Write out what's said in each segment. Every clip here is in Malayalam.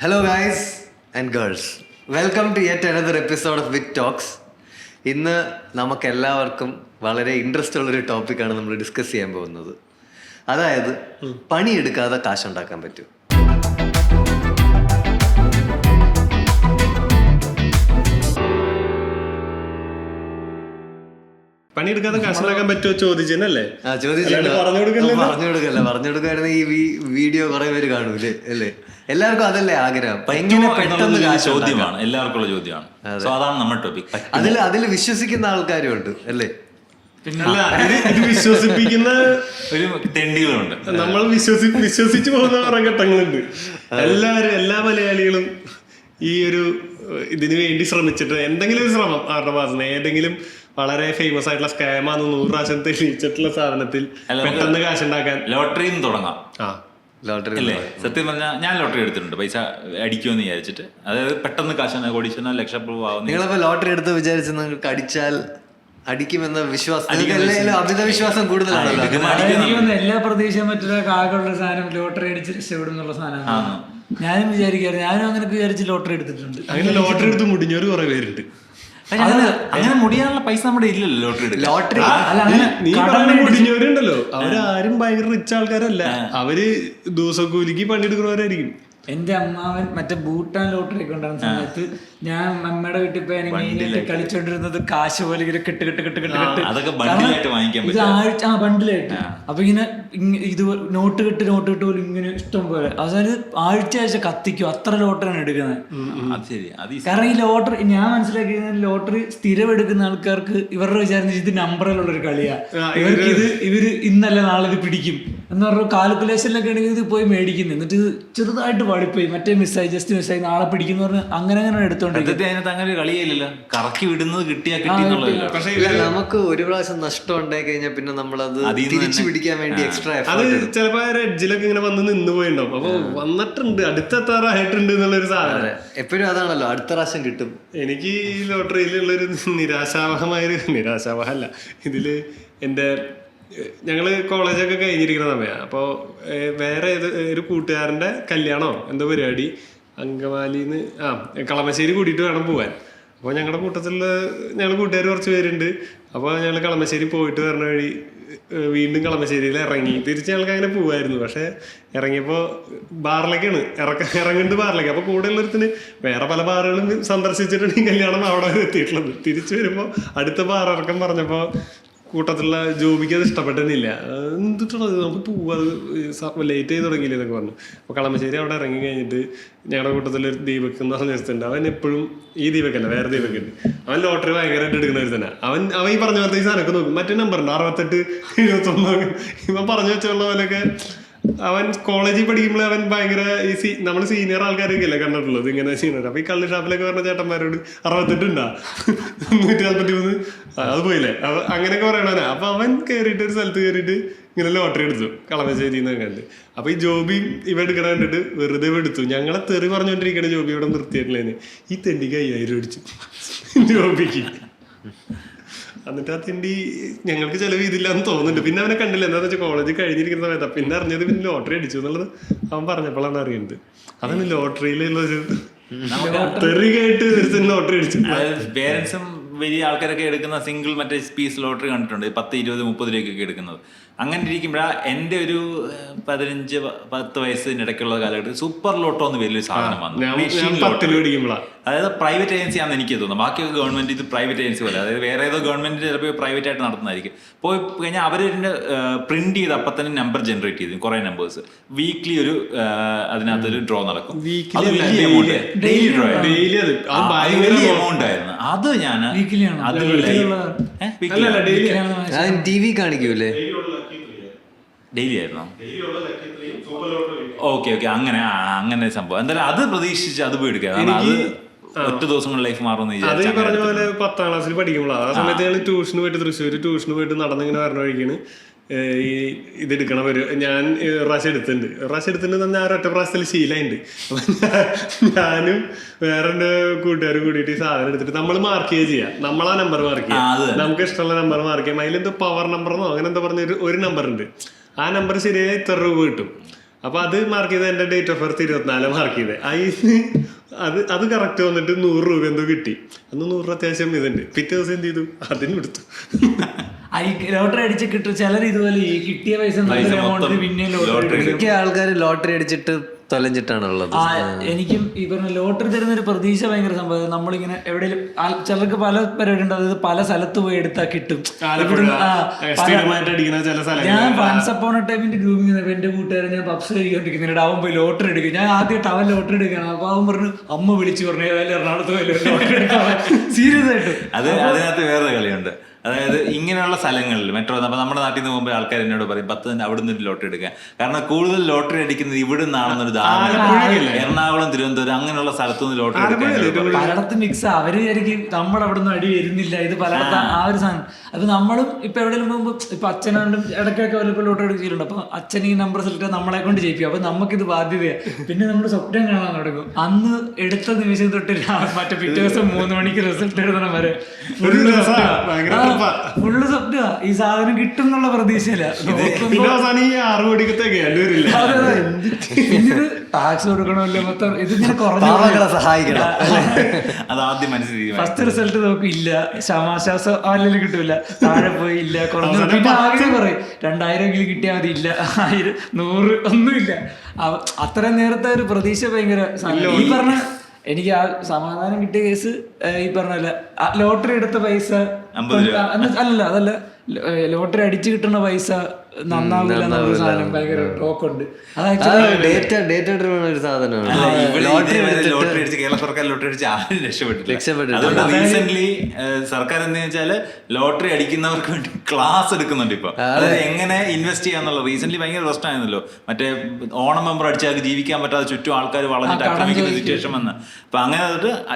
Hello guys and girls, welcome to yet another episode of Vic talks. ഇന്ന് നമുക്കെല്ലാവർക്കും വളരെ ഇൻട്രസ്റ്റ് ഉള്ളൊരു ടോപ്പിക്കാണ് നമ്മൾ ഡിസ്കസ് ചെയ്യാൻ പോകുന്നത്. അതായത് പണിയെടുക്കാതെ കാശുണ്ടാക്കാൻ പറ്റും. പണിയെടുക്കാതെ കാശുണ്ടാക്കാൻ പറ്റുമോ ചോദിച്ചല്ലേ? പറഞ്ഞു കൊടുക്കായിരുന്നു. ഈ വീഡിയോ കുറെ പേര് കാണൂലേ അല്ലേ? എല്ലാവർക്കും അതല്ലേ ആഗ്രഹം. പെട്ടെന്ന് ചോദ്യമാണ്, എല്ലാവർക്കും ഉള്ള ചോദ്യമാണ്. അതാണ് നമ്മുടെ ടോപ്പിക്. അതിൽ വിശ്വസിക്കുന്ന ആൾക്കാരും ഉണ്ട് അല്ലേ? ഇത് വിശ്വസിപ്പിക്കുന്ന ഒരു തെണ്ടികളുണ്ട്. നമ്മൾ വിശ്വസിച്ചു പോകുന്ന കുറെ ഘട്ടങ്ങളുണ്ട്. എല്ലാ മലയാളികളും ഈ ഒരു ഇതിനു വേണ്ടി ശ്രമിച്ചിട്ട് എന്തെങ്കിലും ഒരു ശ്രമം അവരുടെ ഭാഗത്ത് ഏതെങ്കിലും വളരെ ഫേമസ് ആയിട്ടുള്ള സ്കാമാന്ന് 100 പ്രാവശ്യം തെളിയിച്ചിട്ടുള്ള സാധനത്തിൽ പെട്ടെന്ന് കാശുണ്ടാക്കാൻ ലോട്ടറിന്ന് തുടങ്ങാം. ലോട്ടറി അല്ലേ? സത്യം പറഞ്ഞാൽ ഞാൻ ലോട്ടറി എടുത്തിട്ടുണ്ട്, പൈസ അടിക്കുമെന്ന് വിചാരിച്ചിട്ട്. അതായത് പെട്ടെന്ന് കാശ് കോടീശ്വരനോ ലക്ഷപ്രഭുവാകും. നിങ്ങളിപ്പോ ലോട്ടറി എടുത്ത് വിചാരിച്ച് നിങ്ങൾക്ക് അടിച്ചാൽ അടിക്കുമെന്ന വിശ്വാസം, അമിത വിശ്വാസം കൂടുതലാണല്ലോ. എല്ലാ പ്രതീക്ഷയും മറ്റൊരാളുടെ സാധനം ലോട്ടറി അടിച്ച് രക്ഷപ്പെടും എന്നുള്ള സാധനമാണ് ഞാനും വിചാരിക്കാറ്. ഞാനും അങ്ങനെ വിചാരിച്ച് ലോട്ടറി എടുത്തിട്ടുണ്ട്. അങ്ങനെ ലോട്ടറി എടുത്ത് മുടിഞ്ഞവര് കുറെ പേരുണ്ട്. അങ്ങനെ മുടിയാനുള്ള പൈസ നമ്മുടെ ഇല്ലല്ലോ ലോട്ടറി. നീ പറഞ്ഞ മുടിഞ്ഞവരുണ്ടല്ലോ, അവരാരും ഭയങ്കര റിച്ച് ആൾക്കാരല്ല. അവര് ദിവസക്കൂലിക്ക് പണിയെടുക്കുന്നവരായിരിക്കും. എന്റെ അമ്മാവൻ മറ്റേ ഭൂട്ടാൻ ലോട്ടറി ഒക്കെ ഉണ്ടാകുന്ന സമയത്ത് ഞാൻ അമ്മയുടെ വീട്ടിൽ പോയി കളിച്ചോണ്ടിരുന്നത് കാശ് പോലെ ഇങ്ങനെ കെട്ട് ബണ്ടിലായിട്ട്. അപ്പൊ ഇങ്ങനെ ഇത് നോട്ട് കെട്ട് പോലും ഇങ്ങനെ ഇഷ്ടം പോലെ അവസാനം ആഴ്ച കത്തിക്കും. അത്ര ലോട്ടറിയാണ് എടുക്കുന്നത്. കാരണം ഈ ലോട്ടറി ഞാൻ മനസ്സിലാക്കിയ ലോട്ടറി സ്ഥിരം എടുക്കുന്ന ആൾക്കാർക്ക് ഇവരുടെ വിചാരം ഇത് നമ്പറിലുള്ള ഒരു കളിയാ. ഇവർക്ക് ഇവര് ഇന്നല്ല നാളെ ഇത് പിടിക്കും എന്ന് പറഞ്ഞ കാൽക്കുലേഷനിലൊക്കെ ആണെങ്കിൽ ഇത് പോയി മേടിക്കുന്നു. എന്നിട്ട് ചെറുതായിട്ട് വളിപ്പോയി മറ്റേ ജസ്റ്റ് മിസ്സായി നാളെ പിടിക്കുന്ന പറഞ്ഞ് അങ്ങനെ എടുത്തോണ്ടിരിക്കും. അതിനകത്ത് അങ്ങനെ ഒരു കളിയില്ലല്ലോ, കറക്കി വിടുന്നത് കിട്ടിയാ കിട്ടി. പക്ഷേ നമുക്ക് ഒരു പ്രാവശ്യം നഷ്ടം ഉണ്ടായി കഴിഞ്ഞാൽ പിന്നെ നമ്മളത് തിരിച്ചു പിടിക്കാൻ വേണ്ടി എക്സ്ട്രാ അത് ചിലപ്പോ എഡ്ജിലൊക്കെ ഇങ്ങനെ വന്ന് നിന്ന് പോയിണ്ടാവും. അപ്പൊ വന്നിട്ടുണ്ട്, അടുത്തെത്താറായിട്ടുണ്ട് എന്നുള്ളൊരു സാധനം എപ്പോഴും അതാണല്ലോ, അടുത്ത പ്രാവശ്യം കിട്ടും. എനിക്ക് ഈ ലോട്ടറിയിലുള്ളൊരു നിരാശാവഹമല്ല ഇതില് എന്റെ ഞങ്ങള് കോളേജൊക്കെ കഴിഞ്ഞിരിക്കുന്ന സമയമാണ്. അപ്പോൾ വേറെ ഒരു കൂട്ടുകാരൻ്റെ കല്യാണമോ എന്തോ പരിപാടി അങ്കമാലിന്ന് കളമശ്ശേരി കൂട്ടിയിട്ട് വേണം പോകാൻ. അപ്പോൾ ഞങ്ങളുടെ കൂട്ടത്തിലുള്ള ഞങ്ങൾ കൂട്ടുകാർ കുറച്ച് പേരുണ്ട്. അപ്പോൾ ഞങ്ങൾ കളമശ്ശേരി പോയിട്ട് വരണ വഴി വീണ്ടും കളമശ്ശേരിയിൽ ഇറങ്ങി തിരിച്ച് ഞങ്ങൾക്ക് അങ്ങനെ പോവായിരുന്നു. പക്ഷെ ഇറങ്ങിയപ്പോൾ ബാറിലേക്കാണ് ഇറങ്ങുന്നുണ്ട് ബാറിലേക്ക്. അപ്പോൾ കൂടെയുള്ളൊരുത്തിന് വേറെ പല ബാറുകളും സന്ദർശിച്ചിട്ടാണ് ഈ കല്യാണം അവിടെ എത്തിയിട്ടുള്ളത്. തിരിച്ചു വരുമ്പോൾ അടുത്ത ബാർ ഇറക്കം പറഞ്ഞപ്പോൾ കൂട്ടത്തിലുള്ള ജോബിക്ക് അത് ഇഷ്ടപ്പെട്ടില്ല. എന്തിട്ടുള്ളത് നമുക്ക് പോവാ, ലേറ്റ് ചെയ്ത് തുടങ്ങിയില്ല എന്നൊക്കെ പറഞ്ഞു. അപ്പോൾ കളമശ്ശേരി അവിടെ ഇറങ്ങി കഴിഞ്ഞിട്ട് ഞങ്ങളുടെ കൂട്ടത്തിലൊരു ദീപക് എന്ന് പറഞ്ഞ ദിവസത്തുണ്ട്. അവൻ എപ്പോഴും ഈ ദീപക്കല്ല വേറെ ദീപക്കുണ്ട്. അവൻ ലോട്ടറി ഭയങ്കരമായിട്ട് എടുക്കുന്നവർ തന്നെ. അവൻ ഈ പറഞ്ഞ പോലത്തെ ഈ സാധനമൊക്കെ നോക്കും. മറ്റേ നമ്പറുണ്ട് 68 79. ഇവൻ പറഞ്ഞു വെച്ചുള്ള പോലെയൊക്കെ അവൻ കോളേജിൽ പഠിക്കുമ്പോൾ അവൻ ഭയങ്കര നമ്മൾ സീനിയർ ആൾക്കാരൊക്കെ അല്ലേ കണ്ടിട്ടുള്ളത് ഇങ്ങനെ ചെയ്യുന്നത്. അപ്പൊ ഈ കള്ളി ഷാപ്പിലൊക്കെ പറഞ്ഞ ചേട്ടന്മാരോട് 68 ഉണ്ടാ 143 അത് പോയില്ലേ അങ്ങനെയൊക്കെ പറയണവനാ. അപ്പൊ അവൻ കയറിയിട്ട് ഒരു സ്ഥലത്ത് കയറിയിട്ട് ഇങ്ങനെ ലോട്ടറി എടുത്തു കളമശ്ശേരി എന്നൊക്കെ കണ്ട്. അപ്പൊ ഈ ജോബി ഇവ എടുക്കണ കണ്ടിട്ട് വെറുതെ എടുത്തു. ഞങ്ങളെ തെറി പറഞ്ഞുകൊണ്ടിരിക്കണ ജോബി ഇവിടെ നിർത്തിയിട്ടില്ലേന് ഈ തെണ്ടിക്ക് 5000 അടിച്ചു ജോബിക്ക്. എന്നിട്ട് ആ തിണ്ടി ഞങ്ങൾക്ക് ചിലവ് ഇതില്ലാന്ന് തോന്നുന്നുണ്ട്. പിന്നെ അവനെ കണ്ടില്ല. എന്താണെന്ന് വെച്ചാൽ കോളേജ് കഴിഞ്ഞിരിക്കുന്ന സമയത്ത് പിന്നെ അറിഞ്ഞത് പിന്നെ ലോട്ടറി അടിച്ചു എന്നുള്ളത് അവൻ പറഞ്ഞപ്പോഴാണ് അറിയുന്നത്. അതാണ് ലോട്ടറിയിലുള്ളൊരു തെറി കേട്ട് ഒരു ലോട്ടറി അടിച്ചു. പേരൻസും വലിയ ആൾക്കാരൊക്കെ എടുക്കുന്ന സിംഗിൾ മറ്റേ പീസ് ലോട്ടറി കണ്ടിട്ടുണ്ട്, 10, 20, 30 രൂപയ്ക്കൊക്കെ എടുക്കുന്നത്. അങ്ങനെ ഇരിക്കുമ്പോഴാണ് എൻ്റെ ഒരു 15-10 വയസ്സിന് ഇടയ്ക്കുള്ള കാലഘട്ടത്തിൽ സൂപ്പർ ലോട്ടോ എന്ന് വലിയൊരു സാധനം വന്നു. അതായത് പ്രൈവറ്റ് ഏജൻസി ആണെന്ന് എനിക്ക് തോന്നുന്നു. ബാക്കിയൊക്കെ ഗവൺമെന്റ്, ഇത് പ്രൈവറ്റ് ഏജൻസി പോലെ. അതായത് വേറെ ഏതോ ഗവൺമെന്റ് ചിലപ്പോൾ പ്രൈവറ്റ് ആയിട്ട് നടത്തുന്നതായിരിക്കും. പോയി കഴിഞ്ഞാൽ അവരിൻ്റെ പ്രിന്റ് ചെയ്ത് അപ്പം തന്നെ നമ്പർ ജനറേറ്റ് ചെയ്തു കുറേ നമ്പേഴ്സ്. വീക്ക്ലി ഒരു അതിനകത്തൊരു ഡ്രോ നടക്കും. അത് വലിയ എമൗണ്ട്, ഡെയിലി ഡ്രോ, വലിയ എമൗണ്ട് ആയിരുന്നു. അത് ഞാൻ ടി വി കാണിക്കൂലേ, ഡെയിലി ആയിരുന്നോ? ഓക്കെ അങ്ങനെ സംഭവം. എന്തായാലും അത് പ്രതീക്ഷിച്ച് അത് പോയി എടുക്കുക. അത് ഒറ്റ ദിവസം കൊണ്ട് ലൈഫ് മാറുമെന്ന് അത് ഈ പറഞ്ഞ പോലെ 10ാം ക്ലാസ്സിൽ പഠിക്കുമ്പോൾ ആ സമയത്ത് ഞങ്ങൾ ട്യൂഷന് പോയിട്ട് തൃശ്ശൂർ ട്യൂഷന് പോയിട്ട് നടന്നിങ്ങനെ വരണ വഴിക്കാണ് ഈ ഇതെടുക്കണ ഞാൻ പ്രാവശ്യം എടുത്തിട്ടുണ്ട് തന്നെ ആ ഒറ്റ പ്രാവശ്യത്തിൽ ശീലമുണ്ട്. അപ്പൊ ഞാനും വേറെ എൻ്റെ കൂട്ടുകാരും കൂടിയിട്ട് ഈ സാധനം എടുത്തിട്ട് നമ്മൾ മാർക്ക് ചെയ്യാം. നമ്മളാ നമ്പർ മാർക്ക് ചെയ്യാം, നമുക്ക് ഇഷ്ടമുള്ള നമ്പർ മാർക്ക് ചെയ്യാം. അതിലെന്തോ പവർ നമ്പറെന്നോ അങ്ങനെ എന്തോ പറഞ്ഞ ഒരു നമ്പർ ഉണ്ട്. ആ നമ്പർ ശരിയായി ഇത്ര രൂപ കിട്ടും. അപ്പൊ അത് മാർക്ക് ചെയ്ത് എന്റെ ഡേറ്റ് ഓഫ് ബർത്ത് 24 മാർക്ക് ചെയ്തത്. അതിന് അത് കറക്റ്റ് വന്നിട്ട് 100 രൂപ എന്തോ കിട്ടി. അന്ന് 100 അത്യാവശ്യം ഇതുണ്ട്. പിറ്റേ ദിവസം എന്ത് ചെയ്തു, അതിന് എടുത്തു. ലോട്ടറി അടിച്ച് കിട്ടും ചിലർ ഇതുപോലെ ഈ കിട്ടിയ പൈസ പിന്നെ മിക്ക ആൾക്കാർ ലോട്ടറി അടിച്ചിട്ട് തൊലഞ്ഞിട്ടാണുള്ളത്. എനിക്കും ഈ പറഞ്ഞ ലോട്ടറി തരുന്ന ഒരു പ്രതീക്ഷ ഭയങ്കര സംഭവം. നമ്മളിങ്ങനെ എവിടെയും ചിലർക്ക് പല പരിപാടി ഉണ്ട്, അതായത് പല സ്ഥലത്ത് പോയി എടുത്താൽ കിട്ടും. ഞാൻ വൺസ് അപ്പോൺ എ ടൈമിന്റെ ഗ്രൂപ്പിംഗ് എന്റെ കൂട്ടുകാരൻ ഞാൻ പബ്സ് കഴിക്കൊണ്ടിരിക്കുന്നുണ്ട്, അവൻ പോയി ലോട്ടറി എടുക്കും. ഞാൻ ആദ്യമായിട്ട് അവൻ ലോട്ടറി എടുക്കണം. അപ്പൊ അവൻ പറഞ്ഞു, അമ്മ വിളിച്ചു പറഞ്ഞു ഏതായാലും എറണാകുളത്ത് പോയി ലോട്ടറി എടുക്കാൻ. സീരിയസ് ആയിട്ട് അതിനകത്ത് വേറൊരു കളിയുണ്ട്. അതായത് ഇങ്ങനെയുള്ള സ്ഥലങ്ങളിൽ മെട്രോ, അപ്പൊ നമ്മുടെ നാട്ടിൽ നിന്ന് പോകുമ്പോൾ ആൾക്കാർ എന്നോട് പറയും 10 അവിടെ നിന്ന് ലോട്ടറി എടുക്കുക. കാരണം കൂടുതൽ ലോട്ടറി അടിക്കുന്നത് ഇവിടെ നിന്നാണെന്നൊരു ധാരണ. എറണാകുളം, തിരുവനന്തപുരം അങ്ങനെയുള്ള സ്ഥലത്തുനിന്ന് ലോട്ടറി എടുക്കാൻ പലയിടത്ത് മിക്സ്. അവര് വിചാരിക്കും നമ്മുടെ അവിടെ നിന്ന് അടി വരുന്നില്ല, ഇത് പലയിടത്ത് ആ ഒരു സാധനം. അപ്പൊ നമ്മളും ഇപ്പൊ എവിടെയെങ്കിലും പോകുമ്പോൾ ഇപ്പൊ അച്ഛനാണ്ടും ഇടയ്ക്കൊക്കെ വല്ലപ്പോൾ ലോട്ടറി എടുക്കില്ലുണ്ട്. അപ്പൊ അച്ഛൻ ഈ നമ്പർ സെലക്ട് നമ്മളെ കൊണ്ട് ചെയ്യിക്കും. അപ്പൊ നമുക്കിത് ബാധ്യതയാണ്. പിന്നെ നമ്മൾ സ്വപ്നം കാണാൻ തുടങ്ങും. അന്ന് എടുത്ത നിമിഷം തൊട്ട് മറ്റേ പിറ്റേ ദിവസം 3 മണിക്ക് റിസൾട്ട് എഴുതണം വരെ ഫുള്ള് സ്വപ്ന. ഈ സാധനം കിട്ടും എന്നുള്ള പ്രതീക്ഷയില്ല. പിന്നെ ടാക്സ് കൊടുക്കണമല്ലോ മൊത്തം. ഇതിങ്ങനെ കുറഞ്ഞ സഹായിക്കണം. ഫസ്റ്റ് റിസൾട്ട് നോക്കും, ഇല്ല ശ്വാസം അല്ലെങ്കിൽ കിട്ടൂല, താഴെ പോയി ഇല്ല, കുറഞ്ഞ. പിന്നെ ആകെ പറയും 2000 കിട്ടിയാൽ മതി, ഇല്ല 1000 100 ഒന്നുമില്ല. അത്രയും നേരത്തെ ഒരു പ്രതീക്ഷ ഭയങ്കര. ഈ പറഞ്ഞ എനിക്ക് ആ സമാധാനം കിട്ടിയ കേസ് ഈ പറഞ്ഞല്ല, ലോട്ടറി എടുത്ത പൈസ അല്ലല്ല, അതല്ല ലോട്ടറി അടിച്ചു കിട്ടുന്ന പൈസ നന്നാവില്ല എന്നുള്ള സാധനം ഭയങ്കര ടോക്കുണ്ട്. ലോട്ടറി അടിച്ച് കേരള സർക്കാർ ലോട്ടറി അടിച്ച് ആരും രക്ഷപ്പെട്ടില്ല. അതുകൊണ്ട് റീസെന്റ് സർക്കാർ എന്താ വെച്ചാല് ലോട്ടറി അടിക്കുന്നവർക്ക് വേണ്ടി ക്ലാസ് എടുക്കുന്നുണ്ട് ഇപ്പൊ. അതായത് എങ്ങനെ ഇൻവെസ്റ്റ് ചെയ്യാന്നുള്ള റീസെന്റ് ഭയങ്കര പ്രശ്നമായിരുന്നല്ലോ. മറ്റേ ഓണം മെമ്പർ അടിച്ചാൽ ജീവിക്കാൻ പറ്റാതെ ചുറ്റും ആൾക്കാർ വളഞ്ഞിട്ട് ആക്രമിക്കുന്ന സിറ്റുവേഷൻ വന്ന്. അപ്പൊ അങ്ങനെ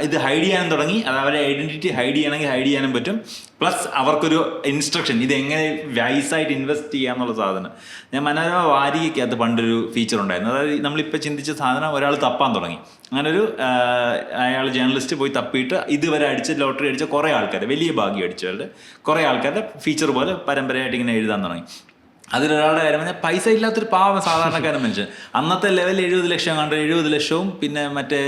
ഇത് ഹൈഡ് ചെയ്യാനും തുടങ്ങി. അത് അവരെ ഐഡന്റിറ്റി ഹൈഡ് ചെയ്യണമെങ്കിൽ ഹൈഡ് ചെയ്യാനും പറ്റും. പ്ലസ് അവർക്കൊരു ഇൻസ്ട്രക്ഷൻ, ഇത് എങ്ങനെ വൈസായിട്ട് ഇൻവെസ്റ്റ് ചെയ്യാന്നുള്ള സാധനം. ഞാൻ മനോരമ വാരികയ്ക്കകത്ത് പണ്ടൊരു ഫീച്ചർ ഉണ്ടായിരുന്നു. അതായത് നമ്മളിപ്പോൾ ചിന്തിച്ച സാധനം ഒരാൾ തപ്പാൻ തുടങ്ങി. അങ്ങനെ അയാൾ ജേർണലിസ്റ്റ് പോയി തപ്പിയിട്ട് ഇതുവരെ അടിച്ച ലോട്ടറി അടിച്ച കുറേ ആൾക്കാർ, വലിയ ഭാഗ്യം അടിച്ചവരുടെ കുറേ ആൾക്കാരുടെ ഫീച്ചർ പോലെ പരമ്പരയായിട്ട് ഇങ്ങനെ എഴുതാൻ തുടങ്ങി. അതിലൊരാളുടെ കാര്യം പറഞ്ഞാൽ പൈസ ഇല്ലാത്തൊരു പാവം സാധാരണക്കാരൻ മനുഷ്യൻ. അന്നത്തെ ലെവൽ 70 ലക്ഷം കണ്ട് 70 ലക്ഷവും പിന്നെ മറ്റേ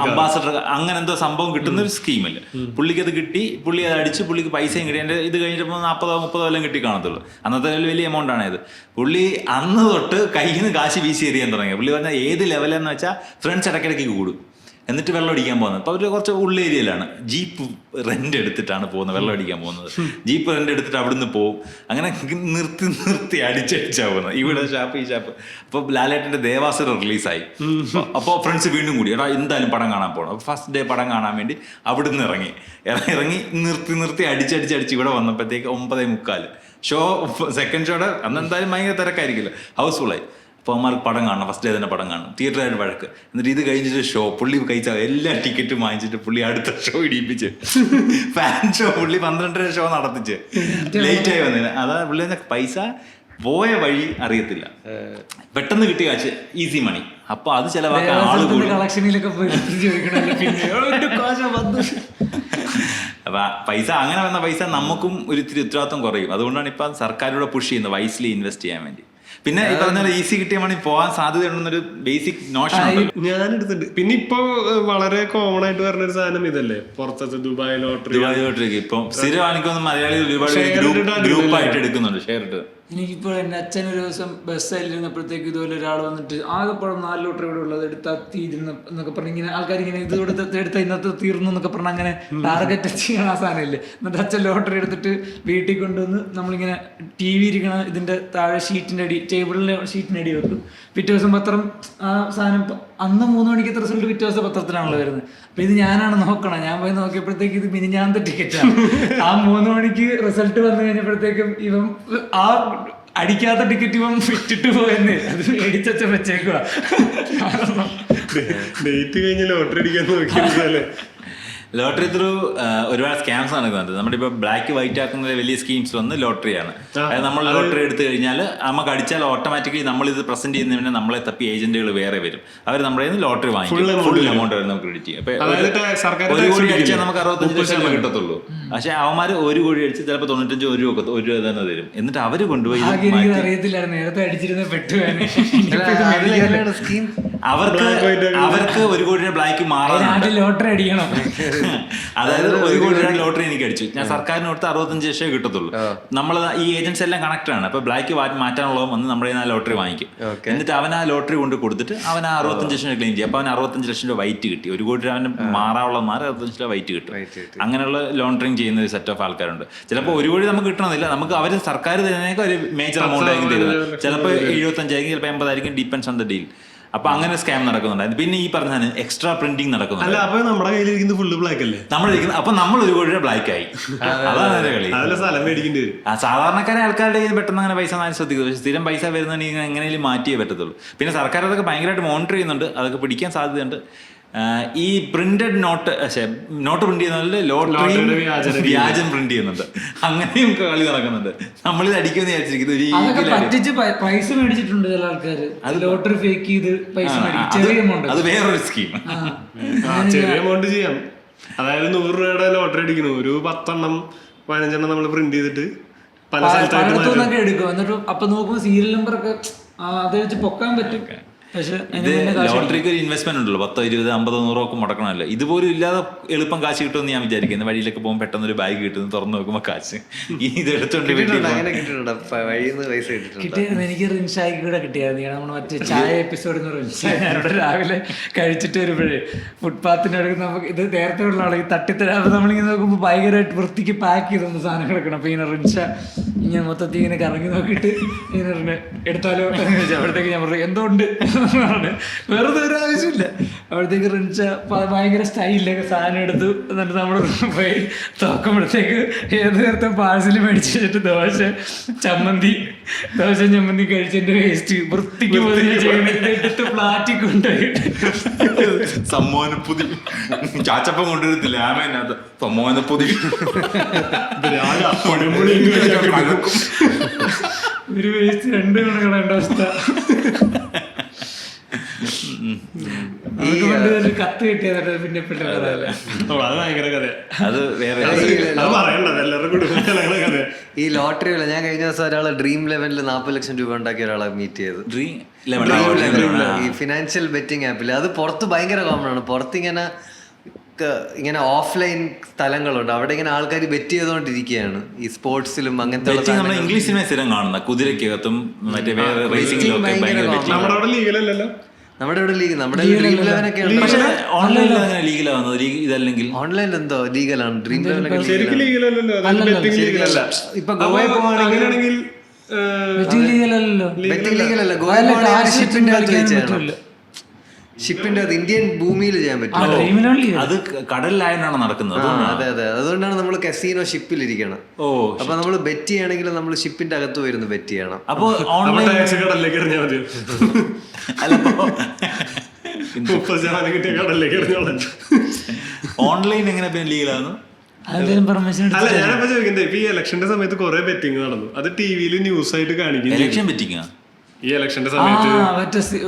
അംബാസഡർ അങ്ങനെ എന്തോ സംഭവം കിട്ടുന്ന ഒരു സ്കീമില്ല. പുള്ളിക്ക് അത് കിട്ടി, പുള്ളി അത് അടിച്ച്, പുള്ളിക്ക് പൈസയും കിട്ടി. എൻ്റെ ഇത് കഴിഞ്ഞപ്പോൾ 40-30 കൊല്ലം കിട്ടി കാണത്തുള്ളൂ. അന്നത്തെ ലെവൽ വലിയ എമൗണ്ട് ആണ് ഇത്. പുള്ളി അന്ന് തൊട്ട് കയ്യിൽ നിന്ന് കാശ് വീശി എറിയാൻ തുടങ്ങി. പുള്ളി പറഞ്ഞാൽ ഏത് ലെവലെന്ന് വെച്ചാൽ ഫ്രണ്ട്സ് ഇടയ്ക്കിടയ്ക്ക് കൂടും, എന്നിട്ട് വെള്ളം അടിക്കാൻ പോകുന്നത്. അപ്പോൾ അവർ കുറച്ച് ഉള്ളേരിയയിലാണ്, ജീപ്പ് റെൻ്റ് എടുത്തിട്ടാണ് പോകുന്നത്, വെള്ളം അടിക്കാൻ പോകുന്നത്. ജീപ്പ് റെൻ്റ് എടുത്തിട്ട് അവിടുന്ന് പോകും. അങ്ങനെ നിർത്തി അടിച്ചടിച്ചാണ് പോകുന്നത്. ഇവിടെ ഷാപ്പ് ഈ ഷാപ്പ്. അപ്പോൾ ലാലേട്ടൻ്റെ ദേവാസുരം റിലീസായി. അപ്പോൾ ഫ്രണ്ട്സ് വീണ്ടും കൂടി, എടാ എന്തായാലും പടം കാണാൻ പോകണം. അപ്പോൾ ഫസ്റ്റ് ഡേ പടം കാണാൻ വേണ്ടി അവിടുന്ന് ഇറങ്ങി നിർത്തി അടിച്ചടിച്ച് ഇവിടെ വന്നപ്പോഴത്തേക്ക് 9:45 ഷോ. സെക്കൻഡ് ഷോയുടെ അന്ന് എന്തായാലും ഭയങ്കര തിരക്കായിരിക്കില്ല, ഹൗസ്ഫുള്ളായി. അപ്പോൾ അമ്മമാർക്ക് പടം കാണണം, ഫസ്റ്റ് ഡേ തന്നെ പടം കാണണം, തിയേറ്ററായിട്ട് വഴക്ക്. എന്നിട്ട് ഇത് കഴിഞ്ഞിട്ട് ഷോ പുള്ളി കഴിച്ച എല്ലാ ടിക്കറ്റും വാങ്ങിച്ചിട്ട് പുള്ളി അടുത്ത ഷോ ഇടിപ്പിച്ച് ഫാൻ ഷോ പുള്ളി 12:30 ഷോ നടത്തിച്ച് ലേറ്റായി വന്നതിന്. അതാ പുള്ളി പൈസ പോയ വഴി അറിയത്തില്ല, പെട്ടെന്ന് കിട്ടിയ കാശ് ഈസി മണി. അപ്പൊ അത് ചിലവാക്കാൻ ആള് കൂടും. അപ്പൊ പൈസ അങ്ങനെ വന്ന പൈസ നമുക്കും ഒരു ഇത്തിരി ഉത്തരവാദിത്വം കുറയും. അതുകൊണ്ടാണ് ഇപ്പൊ സർക്കാരിലൂടെ പുഷ് ചെയ്യുന്നത് വൈസ്ലി ഇൻവെസ്റ്റ് ചെയ്യാൻ വേണ്ടി. പിന്നെ ഈ പറഞ്ഞ ഈസി കിട്ടിയ മണി പോകാൻ സാധ്യതയുണ്ടെന്നൊരു ബേസിക് നോഷൻ ഞാൻ എടുത്തിട്ടുണ്ട്. പിന്നെ ഇപ്പൊ വളരെ കോമൺ ആയിട്ട് വരുന്ന ഒരു സാധനം ഇതല്ലേ, പുറത്തത്തെ ദുബായ് ലോട്ടറി. ഇപ്പൊ സ്ഥിരം എനിക്കൊന്നും മലയാളികൾ ഒരുപാട് ഗ്രൂപ്പായിട്ട് എടുക്കുന്നുണ്ട്, ഷെയർ ഇട്ട്. എനിക്കിപ്പോൾ എൻ്റെ അച്ഛൻ ഒരു ദിവസം ബസ്സായിരുന്നപ്പോഴത്തേക്ക് ഇതുപോലെ ഒരാൾ വന്നിട്ട് ആകെപ്പോഴും 4 ലോട്ടറി ഇവിടെ ഉള്ളത് എടുത്താൽ തീരുന്ന എന്നൊക്കെ പറഞ്ഞ് ഇങ്ങനെ ആൾക്കാരിങ്ങനെ ഇത് എടുത്ത ഇന്നത്തെ തീർന്നു എന്നൊക്കെ പറഞ്ഞാൽ അങ്ങനെ ടാർഗറ്റ് ചെയ്യണ ആ സാധനമില്ലേ. എന്നിട്ട് അച്ഛൻ ലോട്ടറി എടുത്തിട്ട് വീട്ടിൽ കൊണ്ടുവന്ന് നമ്മളിങ്ങനെ TV ഇരിക്കണ ഇതിൻ്റെ താഴെ ഷീറ്റിൻ്റെ അടി, ടേബിളിലെ ഷീറ്റിൻ്റെ അടി വെക്കും. പിറ്റേ ദിവസം പത്രം ആ സാധനം അന്ന് 3 മണിക്കത്തെ റിസൾട്ട് പിറ്റേ ദിവസം പത്രത്തിലാണല്ലോ വരുന്നത്. അപ്പം ഇത് ഞാനാണ് നോക്കണം. ഞാൻ പോയി നോക്കിയപ്പോഴത്തേക്ക് ഇത് മിനിഞ്ഞാന്നത്തെ ടിക്കറ്റാണ്. ആ 3 മണിക്ക് റിസൾട്ട് വന്നു കഴിഞ്ഞപ്പോഴത്തേക്കും ഇവൻ ആ അടിക്കാത്ത ടിക്കറ്റ് ഇവൻ വിറ്റിട്ട് പോയെന്ന് അത് മേടിച്ച വെച്ചേക്കുക. ഡേറ്റ് കഴിഞ്ഞ് ലോട്ടറി അടിക്കാൻ നോക്കിയല്ലേ. ലോട്ടറി ത്രൂ ഒരുപാട് സ്കാംസ് നടക്കുന്നുണ്ട്. നമ്മുടെ ഇപ്പോൾ ബ്ലാക്ക് വൈറ്റ് ആക്കുന്ന വലിയ സ്കീംസ് വന്ന് ലോട്ടറിയാണ്. അതായത് നമ്മൾ ലോട്ടറി എടുത്തു കഴിഞ്ഞാൽ നമുക്ക് അടിച്ചാൽ ഓട്ടോമാറ്റിക്കലി നമ്മളിത് പ്രസന്റ് ചെയ്യുന്നതിന് നമ്മളെ തപ്പി ഏജന്റുകൾ വേറെ വരും. അവർ നമ്മുടെ ലോട്ടറി വാങ്ങിക്കും, ഫുൾ എമൗണ്ട് വരെ നമുക്ക് ക്രെഡിറ്റ് ചെയ്യും. അപ്പൊ 1 കോടി അടിച്ചാൽ നമുക്ക് 65 ലക്ഷം കിട്ടത്തുള്ളൂ. പക്ഷെ അവന്മാർ 1 കോടി അടിച്ച് ചിലപ്പോൾ 95 1 രൂപ തന്നെ തരും. എന്നിട്ട് അവര് കൊണ്ടുപോയി അറിയത്തില്ലായിരുന്നു, നേരത്തെ അടിച്ചിരുന്ന പെട്ടു. സ്കീം അവർക്ക് 1 കോടി രൂപ ബ്ലാക്ക് മാറാൻ ലോട്ടറി അടിക്കണം. അതായത് 1 കോടി രൂപ ലോട്ടറി എനിക്ക് അടിച്ചു, ഞാൻ സർക്കാരിന് കൊടുത്ത് 65 ലക്ഷം കിട്ടത്തുള്ളൂ. നമ്മൾ ഈ ഏജൻസ് എല്ലാം കണക്ട് ആണ്. അപ്പൊ ബ്ലാക്ക് മാറ്റാനുള്ളത് വന്ന് നമ്മുടെ ലോട്ടറി വാങ്ങിക്കും. എന്നിട്ട് അവൻ ആ ലോട്ടറി കൊണ്ട് കൊടുത്തിട്ട് അവൻ ആ 65 ലക്ഷം ക്ലെയിം ചെയ്യും. അപ്പൊ അവൻ 65 ലക്ഷം രൂപ വൈറ്റ് കിട്ടി. 1 കോടി രൂപ അവന് മാറാനുള്ള 65 രൂപ വൈറ്റ് കിട്ടും. അങ്ങനെയുള്ള ലോണ്ടറിങ് ചെയ്യുന്ന ഒരു സെറ്റ് ഓഫ് ആൾക്കാരുണ്ട്. ചിലപ്പോൾ 1 കോടി നമുക്ക് കിട്ടണമെന്നില്ല, നമുക്ക് അവർ സർക്കാർ തരുന്നതിനൊക്കെ ഒരു മേജർ എമൗണ്ട് ആയിരിക്കും തരുന്നത്. ചിലപ്പോൾ 75 ആയിരിക്കും, ചിലപ്പോൾ 80 ആയിരിക്കും, ഡിപ്പെൻസ് ഓൺ ദ ഡീൽ. അപ്പൊ അങ്ങനെ സ്കാം നടക്കുന്നുണ്ടായിരുന്നു. പിന്നെ ഈ പറഞ്ഞ എക്സ്ട്രാ പ്രിന്റിംഗ് നടക്കുന്നുണ്ട്. അപ്പൊ നമ്മുടെ കയ്യിലിരിക്കുന്നത് ഫുള്ള് ബ്ലാക്ക് അല്ലേ? അപ്പൊ നമ്മൾ 1 കോടി രൂപ ബ്ലാക്ക് ആയി. അതാണ് കളി. സ്ഥലം മേടിക്കേണ്ടി വരും. സാധാരണക്കാരെ ആൾക്കാരുടെ കയ്യിൽ പെട്ടെന്ന് അങ്ങനെ പൈസ ശ്രദ്ധിക്കുന്നത്. പക്ഷേ സ്ഥിരം പൈസ വരുന്നുണ്ടെങ്കിൽ എങ്ങനെയും മാറ്റിയേ പറ്റത്തുള്ളൂ. പിന്നെ സർക്കാർ അതൊക്കെ ഭയങ്കരമായിട്ട് മോണിറ്റർ ചെയ്യുന്നുണ്ട്, അതൊക്കെ പിടിക്കാൻ സാധ്യതയുണ്ട്. ഈ പ്രിന്റഡ് നോട്ട് പ്രിന്റ് ചെയ്യുന്നതിൽ ലോട്ടറിയും വ്യാജം പ്രിന്റ് ചെയ്യുന്നുണ്ട്. അങ്ങനെയും കളി നടക്കുന്നുണ്ട്. നമ്മളിത് അടിക്കുമെന്ന് വിചാരിച്ചിരിക്കുന്നത് പൈസ മേടിച്ചിട്ടുണ്ട് ചില ആൾക്കാര്. ലോട്ടറി ഫേക്ക് ചെയ്ത് പൈസ ചെറിയ എമൗണ്ട്. അത് വേറൊരു സ്കീം. ചെറിയ എമൗണ്ട് ചെയ്യാം. അതായത് 100 രൂപയുടെ ലോട്ടറി അടിക്കുന്നു, ഒരു 10 എണ്ണം 15 എണ്ണം നമ്മൾ പ്രിന്റ് ചെയ്തിട്ട് പല സ്ഥലത്തായിട്ട് എടുക്കും. എന്നിട്ട് അപ്പൊ നോക്കുമ്പോ സീരിയൽ നമ്പർ ഒക്കെ അത് വെച്ച് പൊക്കാൻ പറ്റും. ലോട്ടറിക്ക് ഒരു ഇൻവെസ്റ്റ്മെന്റ് ഉണ്ടല്ലോ, 10, 20, 50, 100 ഒക്കെ മുടക്കണമല്ലോ. ഇതുപോലും ഇല്ലാതെ എളുപ്പം കാശ് കിട്ടുമെന്ന് ഞാൻ വിചാരിക്കുന്നത്. വഴിയിലൊക്കെ പോകുമ്പോൾ പെട്ടെന്ന് ഒരു ബാഗ് കിട്ടുന്നു, തുറന്നു നോക്കുമ്പോൾ കാശ് ഇത് എടുത്തോണ്ട് കിട്ടിയായിരുന്നു. എനിക്ക് റിൻഷായി കൂടെ കിട്ടിയായിരുന്നു. നമ്മൾ മറ്റേ ചായ എപ്പിസോഡിൽ ഞാനിവിടെ രാവിലെ കഴിച്ചിട്ട് വരുമ്പോഴേ ഫുട്പാത്തിൻ്റെ നമുക്ക് ഇത് നേരത്തെ ഉള്ള ആളെ തട്ടിത്തരാതെ നമ്മളിങ്ങനെ നോക്കുമ്പോൾ ഭയങ്കരമായിട്ട് വൃത്തിക്ക് പാക്ക് ചെയ്തൊന്ന് സാധനം കിടക്കണം. അപ്പൊ ഇങ്ങനെ റിൻഷ ഇങ്ങനെ മൊത്തത്തിൽ ഇങ്ങനെ കറങ്ങി നോക്കിയിട്ട് ഇങ്ങനെ എടുത്താലോ അവിടത്തേക്ക് ഞാൻ പറഞ്ഞു എന്തുകൊണ്ട് വെറുതെ ഒരു ആവശ്യമില്ല. അവിടത്തേക്ക് റിൻഷ ഭയങ്കര സ്റ്റൈലിലൊക്കെ സാധനം എടുത്തു. എന്നിട്ട് നമ്മൾ പോയി നോക്കുമ്പോഴത്തേക്ക് ഏത് നേരത്തെ പാഴ്സൽ മേടിച്ച് വെച്ചിട്ട് ദോശ ചമ്മന്തി കഴിച്ചതിന്റെ വേസ്റ്റ് വൃത്തിക്ക് എടുത്ത് പ്ലാറ്റിക് കൊണ്ടുപോയിട്ട് സമ്മോനപ്പുതി ചാച്ചപ്പം കൊണ്ടുവരത്തില്ല ആമേനകത്ത് സമ്മോനപ്പുതി ഒരു വേസ്റ്റ് 2 കണക്കുള്ള അവസ്ഥ. കത്ത് കിട്ടിയത് പിന്നെ അത് വേറെ. ഈ ലോട്ടറിയില്ല, ഞാൻ കഴിഞ്ഞ ദിവസം ഒരാളെ ഡ്രീം ലെവനിൽ 40 ലക്ഷം രൂപ ഉണ്ടാക്കിയ ഒരാളെ മീറ്റ് ചെയ്തു. ഈ ഫിനാൻഷ്യൽ ബെറ്റിംഗ് ആപ്പിൽ അത് പുറത്ത് ഭയങ്കര കോമൺ ആണ്. പുറത്ത് ഇങ്ങനെ ഓഫ്ലൈൻ സ്ഥലങ്ങളുണ്ട്, അവിടെ ഇങ്ങനെ ആൾക്കാർ ബെറ്റ് ചെയ്തുകൊണ്ടിരിക്കുകയാണ്. ഈ സ്പോർട്സിലും അങ്ങനത്തെ ഇംഗ്ലീഷ് സിനിമ സ്ഥിരം കാണുന്ന കുതിരക്കകത്തും മറ്റേ വേറെ റേസിംഗിലും നമ്മുടെ ഇവിടെ ലീഗ്, നമ്മുടെ ഡ്രീം ലെവനൊക്കെ ഓൺലൈനിൽ എന്തോ ലീഗലാണ്. ഡ്രീം ലെവനൊക്കെ ഇപ്പൊ ഗോവയിൽ പോവാണെങ്കിൽ ബെറ്റിംഗ് ലീഗലല്ല. ഗോവയിൽ പോവാണെങ്കിൽ ഷിപ്പിന്റെ അകത്ത് വെച്ചാണ്. ഷിപ്പിന്റെ അത് ഇന്ത്യൻ ഭൂമിയിൽ ചെയ്യാൻ പറ്റും. അത് കടലിലായാണ് നടക്കുന്നത്. അതെ അതെ, അതുകൊണ്ടാണ് നമ്മൾ കസീനോ ഷിപ്പിലിരിക്കണം. അപ്പൊ നമ്മൾ ബെറ്റ് ചെയ്യണമെങ്കിൽ നമ്മൾ ഷിപ്പിന്റെ അകത്ത് വരുന്നു ബെറ്റ് ചെയ്യണം. അപ്പൊ കടലിലേക്ക് എറിഞ്ഞാൽ മതി. ഓൺലൈൻ എങ്ങനെ ലീഗലാണ്? അല്ല, ഞാനിപ്പോ ചോദിക്കുന്നത്, ഇപ്പൊ ഈ ഇലക്ഷന്റെ സമയത്ത് കുറെ ബെറ്റിംഗ് നടന്നു. അത് ടിവിയിൽ ന്യൂസ് ആയിട്ട് കാണിക്കും. ഇലക്ഷൻ ബെറ്റിംഗ് ഈ ഇലക്ഷന്റെ സമയത്ത്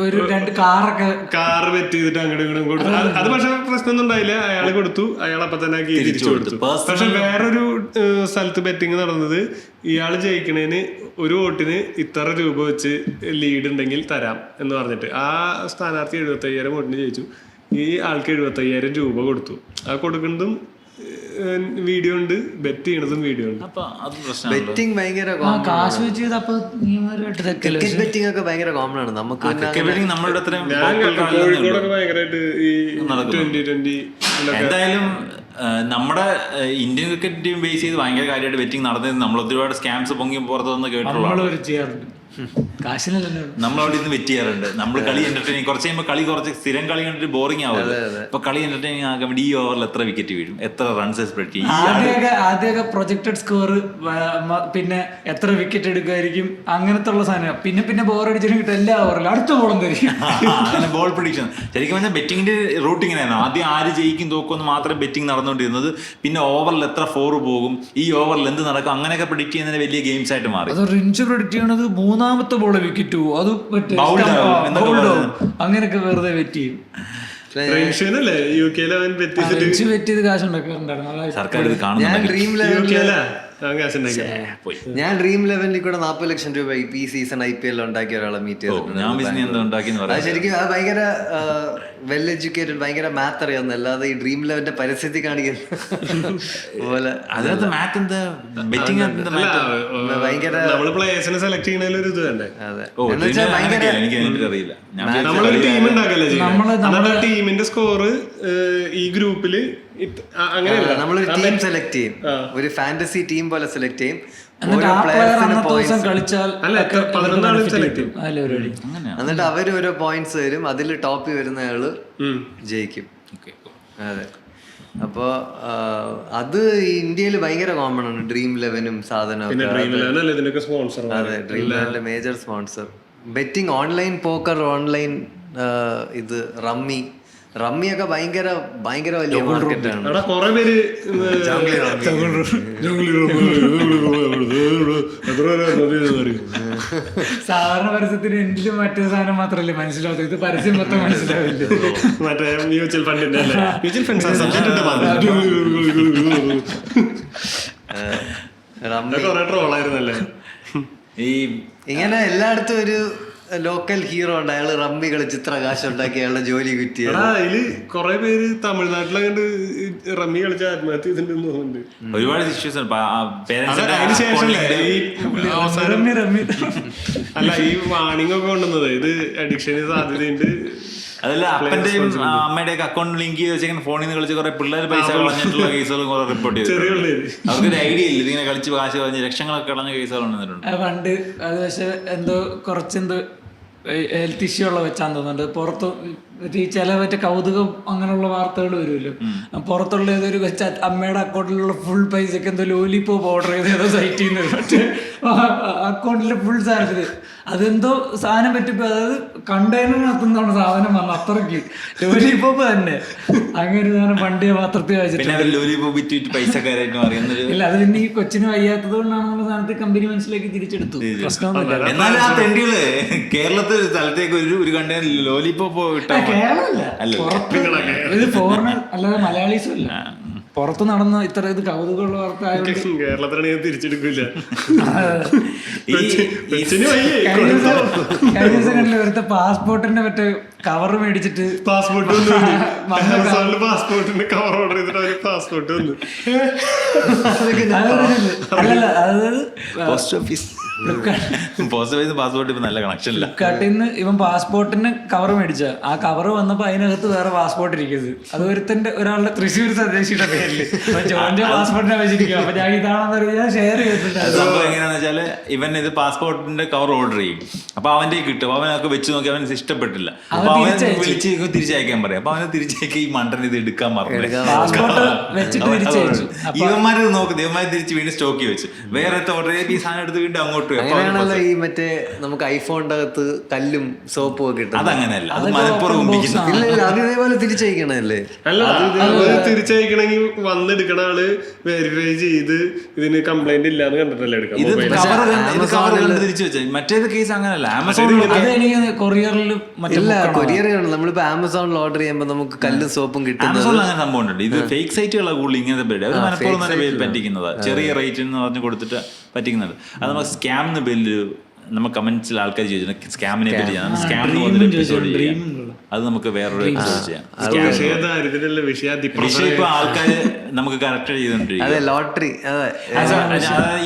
ഒരു 2 കാറ് ബെറ്റ് ചെയ്തിട്ട് അങ്ങോട്ടും ഇങ്ങോട്ടും കൊടുത്തു. അത് പക്ഷെ പ്രശ്നമൊന്നും ഉണ്ടായില്ല. അയാൾ കൊടുത്തു, അയാൾ അപ്പൊ തന്നെ തിരിച്ചു കൊടുത്തു. പക്ഷെ വേറൊരു സ്ഥലത്ത് ബെറ്റിംഗ് നടന്നത്, ഇയാൾ ജയിക്കണേന് 1 വോട്ടിന് ഇത്ര രൂപ വെച്ച് ലീഡ് ഉണ്ടെങ്കിൽ തരാം എന്ന് പറഞ്ഞിട്ട് ആ സ്ഥാനാർത്ഥി 75,000 വോട്ടിന് ജയിച്ചു. ഈ ആൾക്ക് 75,000 രൂപ കൊടുത്തു. ആ കൊടുക്കുന്നതും വീഡിയോ ഉണ്ട്, ബെറ്റ് ചെയ്യണതും വീഡിയോ ഉണ്ട്. ബെറ്റിംഗ് ഭയങ്കര ബെറ്റിംഗ് ഒക്കെ ഭയങ്കര കോമൺ ആണ്. നമുക്ക് കോഴിക്കോടൊക്കെ ഭയങ്കരമായിട്ട് ഈ 2020 എന്തായാലും നമ്മുടെ ഇന്ത്യൻ ക്രിക്കറ്റ് ടീം ബേസ് ചെയ്ത് ഭയങ്കര കാര്യമായിട്ട് ബെറ്റിംഗ് നടന്നത്. നമ്മൾ ഒരുപാട് സ്കാംസ് പൊങ്ങി പുറത്തുനിന്ന് കേട്ടിട്ടുള്ള കാശിനല്ലേ നമ്മളവിടെ നിന്ന് വെറ്റ് ചെയ്യാറുണ്ട്. നമ്മൾ കളി എന്റർടൈനിങ് കുറച്ച് കഴിയുമ്പോൾ കുറച്ച് സ്ഥിരം കളി കണ്ടിട്ട് ബോറിംഗ് ആവുമല്ലോ. അപ്പൊ കളി എന്റർടൈനിങ് ആക്കാൻ വേണ്ടി ഈ ഓവറിൽ എത്ര വിക്കറ്റ് വീഴും, എത്ര റൺസ് സ്പ്രെഡ് ചെയ്യും, ആദ്യമൊക്കെ പ്രൊജക്റ്റഡ് സ്കോർ, പിന്നെ എത്ര വിക്കറ്റ് എടുക്കുമായിരിക്കും, അങ്ങനത്തെ ഉള്ള സാധനം. പിന്നെ ബോർ അടിച്ചിട്ട് കിട്ടും എല്ലാ ഓവറിലും അടുത്ത ബോളും തരും. അങ്ങനെ ബോൾ പ്രഡിക്ഷൻ. ശരിക്കും പറഞ്ഞാൽ ബെറ്റിങ്ങിന്റെ റൂട്ട് ഇങ്ങനെയായിരുന്നു. ആദ്യം ആര് ജയിക്കും തോക്കുമെന്ന് മാത്രമേ ബെറ്റിംഗ് നടന്നുകൊണ്ടിരുന്നത്. പിന്നെ ഓവറിൽ എത്ര ഫോർ പോകും, ഈ ഓവറിൽ എന്ത് നടക്കും, അങ്ങനെയൊക്കെ പ്രിഡിക്ട് ചെയ്യുന്നതിന് വലിയ ഗെയിംസ് ആയിട്ട് മാറി. അത് റിഞ്ച് പ്രൊഡിക്ട് ചെയ്യണത് മൂന്നാമത്തെ ബോള് വിക്കറ്റ് പോകും, അത് അങ്ങനെയൊക്കെ വെറുതെ വെറ്റ് ചെയ്യും. വെറ്റ് ചെയ്ത് കാശ് ഉണ്ടാക്കാറുണ്ടായിരുന്നു. സർക്കാർ ഇത് ഞാൻ കാണുന്നുണ്ടെങ്കിൽ ഡ്രീം ലെവലിൽ കൂടെ 40 ലക്ഷം രൂപ ഈ സീസൺ IPL ഉണ്ടാക്കിയ ഒരാളെ മീറ്റ് ചെയ്തിട്ടുണ്ട്. ഞാൻ ബിസിനസ് എന്താ ഉണ്ടാക്കിയെന്ന് അത് പറയാം. ശരിക്കും അത് ഭയങ്കര വെൽ എഡ്യൂക്കേറ്റഡ്, ഭയങ്കര മാത്ത് അറിയാവുന്ന, അല്ലാതെ ഈ ഡ്രീം ലെവലിന്റെ പരിസ്ഥിതി കാണിക്കുന്ന പോലെ അതിനകത്ത് മാത്ത് എന്താ, ബെറ്റിംഗ് ഭയങ്കര നമ്മള് പ്ലേയേഴ്സിനെ സെലക്ട് ചെയ്യണതിൽ ഒരു ഇത് വേണ്ടേ? അതെ. ഓ എന്ന് വെച്ചാൽ ഭയങ്കര എനിക്ക് അറിയില്ല. ഞാൻ നമ്മളൊരു ടീം ഉണ്ടാക്കല്ലേ ചെയ്യുന്നത്. നമ്മുടെ ടീമിന്റെ സ്കോർ ഈ ഗ്രൂപ്പില് അങ്ങനെയല്ല, നമ്മളൊരു ടീം സെലക്ട് ചെയ്യും, ഒരു ഫാന്റസി ടീം പോലെ സെലക്ട് ചെയ്യും. എന്നിട്ട് ആ പ്ലെയർ അന്നത്തെ ദിവസം കളിച്ചാൽ അല്ല 11 ആളും സെലക്ട് ചെയ്യും. എന്നിട്ട് അവര് ഓരോ പോയിന്റ്സ് വരും, അതിൽ ടോപ്പിൽ വരുന്ന ആള് ജയിക്കും. അതെ. അപ്പോ അത് ഇന്ത്യയിൽ ഭയങ്കര കോമൺ ആണ്, ഡ്രീം ലെവനും സാധനവും. അതെ, ഡ്രീം ലെവന്റെ major sponsor. Betting, online poker, online ഇത് റമ്മിയൊക്കെ ഭയങ്കര വലിയ മാർക്കറ്റാണ്. കൊറേ പേര് സാധാരണ പരസ്യത്തിന് എന്തിലും മറ്റേ സാധനം മാത്രമല്ലേ മനസ്സിലാവത്ത്, ഇത് പരസ്യം മൊത്തം മനസ്സിലാവില്ല. മറ്റേ മ്യൂച്വൽ ഫണ്ടിന്റെ മ്യൂച്വൽ ഫണ്ട്സ് കൊറേ ട്രോളായിരുന്നല്ലേ. ഈ ഇങ്ങനെ എല്ലായിടത്തും ഒരു ലോക്കൽ ഹീറോ ഉണ്ട്, അയാള് റമ്മി കളിച്ച് ഇത്ര കാശ് ഉണ്ടാക്കി അയാളുടെ ജോലി കിട്ടിയത്. അതില് കൊറേ പേര് തമിഴ്നാട്ടിലങ്ങണ്ട് റമ്മി കളിച്ച ആത്മഹത്യ ചെയ്തിട്ടുണ്ടെന്ന് തോന്നുന്നുണ്ട്. ഒരുപാട് ഇഷ്യൂസ് അല്ല, ഈ വാണിംഗ് ഒക്കെ കൊണ്ടുവന്നത് ഇത് അഡിക്ഷന് സാധ്യതയുണ്ട്. അതല്ല, അപ്പന്റെയും അമ്മയുടെയൊക്കെ അക്കൗണ്ട് ലിങ്ക് ചെയ്ത് വെച്ചാൽ ഫോണിൽ നിന്ന് കളിച്ച് കുറെ പിള്ളേർ പൈസ കളഞ്ഞിട്ടുള്ള കേസുകളും കുറെ റിപ്പോർട്ട് ചെയ്തു. അവർക്കൊരു ഐഡിയ ഇല്ല, ഇതിങ്ങനെ കളിച്ച് കാശ് കളഞ്ഞ് ലക്ഷങ്ങളൊക്കെ കളഞ്ഞ കേസുകൾ വന്നിട്ടുണ്ട് പണ്ട്. അത് പക്ഷെ കുറച്ചെന്തോ ഹെൽത്ത് ഇഷ്യൂ ഉള്ള വെച്ചാന്ന് തോന്നുന്നുണ്ട്. പുറത്ത് ഈ ചില മറ്റേ കൗതുകം അങ്ങനെയുള്ള വാർത്തകൾ വരുമല്ലോ, പുറത്തുള്ള ഏതൊരു വെച്ച അമ്മയുടെ അക്കൗണ്ടിലുള്ള ഫുൾ പൈസക്ക് എന്തോ ലോലിപോപ്പ് ഓർഡർ ചെയ്ത് ഏതോ സൈറ്റിൽ നിന്ന് മറ്റേ അക്കൗണ്ടിലെ ഫുൾ സാധനത്തിന് അതെന്തോ സാധനം പറ്റിപ്പോ, അതായത് കണ്ടെയ്നറിനകത്തുനിന്നാണ് സാധനം വന്നത്. അത്രയ്ക്ക് ലോലിപോപ്പ് തന്നെ. അങ്ങനെ ഒരു സാധനം പണ്ടേ പാത്രത്തിൽ വെച്ചിട്ട് ഇല്ല, അത് പിന്നെ ഈ കൊച്ചിന് വയ്യാത്തത് കൊണ്ടാണെന്നുള്ള സാധനത്തിൽ കമ്പനി മനസ്സിലാക്കി തിരിച്ചെടുത്തു. പ്രശ്നമൊന്നുമില്ല. എന്നാലും ആ തെണ്ടികള് കേരളത്തിൽ സ്ഥലത്തേക്ക് ഒരു കണ്ടെയ്നർ ലോലിപോപ്പ് കേരളമല്ല, ഇത് ഫോറിനർ അല്ലാതെ മലയാളീസും അല്ല. പുറത്ത് നടന്ന ഇത്ര ഇത് കൗതുകമുള്ള വാർത്ത ആയതുകൊണ്ട് കേരളത്തിലാണ് ഞാൻ തിരിച്ചെടുക്കില്ല. കഴിഞ്ഞ ദിവസം കണ്ടില്ല, ഒരുത്ത പാസ്പോർട്ടിന്റെ മറ്റേ കവർ മേടിച്ചിട്ട് പാസ്പോർട്ടിന്റെ കവർ ഓർഡർ ചെയ്തിട്ട് അവര് പാസ്പോർട്ട് വന്നു. അല്ലല്ല, അതായത് പോസ്റ്റ് ഓഫീസ് പാസ്പോർട്ട് ഇപ്പൊ നല്ല കണക്ഷൻ ഇല്ല. ഫ്ലിപ്കാർട്ടിൽ നിന്ന് ഇവൻ പാസ്പോർട്ടിന് കവർ മേടിച്ച, ആ കവർ വന്നപ്പോ അതിനകത്ത് വേറെ പാസ്പോർട്ട് ഇരിക്കുന്നത്. അത് ഒരാളുടെ തൃശ്ശൂർ സ്വദേശിയുടെ പേരില് ജോന്റെ പാസ്പോർട്ടിനെ വെച്ചിരിക്കും. അപ്പൊ ഞാൻ ഇതാണെന്ന് ഞാൻ ഷെയർ ചെയ്തിട്ടുണ്ട്. സംഭവം എങ്ങനെയാന്ന് വെച്ചാല്, ഇവൻ ഇത് പാസ്പോർട്ടിന്റെ കവർ ഓർഡർ ചെയ്യും. അപ്പൊ അവന്റെ കിട്ടും, അവനൊക്കെ വെച്ച് നോക്കി അവന് ഇഷ്ടപ്പെട്ടില്ല. അപ്പൊ അവൻ വിളിച്ച് തിരിച്ചയക്കാൻ പറയും. അപ്പൊ അവന് തിരിച്ചയക്കാൻ ഈ മണ്ടൻ ഇത് എടുക്കാൻ മറന്നു. ഇവന്മാര് നോക്കുന്നത്, ഇവന്മാര് തിരിച്ച് വീണ്ടും സ്റ്റോക്കി വെച്ച് വേറെ ഓർഡർ ചെയ്ത് ഈ സാധനം എടുത്ത് വീണ്ടും അങ്ങോട്ട്. അങ്ങനെയാണല്ലോ ഈ മറ്റേ നമുക്ക് ഐഫോണിന്റെ അകത്ത് കല്ലും സോപ്പും ഒക്കെ കിട്ടും. അതങ്ങനെയല്ല, അത് മനഃപൂർവ്വം ഇല്ല, അത് ഇതേപോലെ തിരിച്ചയക്കണല്ലേ. അല്ല, തിരിച്ചയക്കണമെങ്കിൽ വന്നെടുക്കണ ആള് വെരിഫൈ ചെയ്ത് ഇതിന് കംപ്ലൈന്റ് ഇല്ലാന്ന് കണ്ടിട്ടല്ലേ എടുക്കാം. തിരിച്ചു വെച്ചാൽ മറ്റേത് കേസ് അങ്ങനെയല്ല. ആമസോൺ കൊറിയറിൽ കൊറിയറാണ്. നമ്മളിപ്പോ ആമസോണിൽ ഓർഡർ ചെയ്യുമ്പോൾ നമുക്ക് കല്ലും സോപ്പും കിട്ടും. ആമസോണിൽ അങ്ങനെ സംഭവം ഉണ്ട്. ഇത് ഫേക്ക് സൈറ്റുകളാണ് കൂടുതൽ ഇങ്ങനത്തെ പേര്. അത് മനഃപൂർവ്വം തന്നെ പേര് പറ്റിക്കുന്നത്, ചെറിയ റേറ്റ് എന്ന് പറഞ്ഞ് കൊടുത്തിട്ട് പറ്റിക്കുന്നുണ്ട്. അത് നമുക്ക് സ്കാം എന്ന് പേരിൽ നമ്മൾ കമന്റ്സിൽ ആൾക്കാർ ചോദിച്ചിട്ടുണ്ട് സ്കാമിനെ പറ്റി. സ്കാം അത് നമുക്ക് വേറൊരു എപ്പിസോഡ് ചെയ്യാം. വിഷയം ഇപ്പൊ ആൾക്കാര് നമുക്ക് കറക്റ്റ് ചെയ്തോണ്ടിരിക്കും. ലോട്ടറി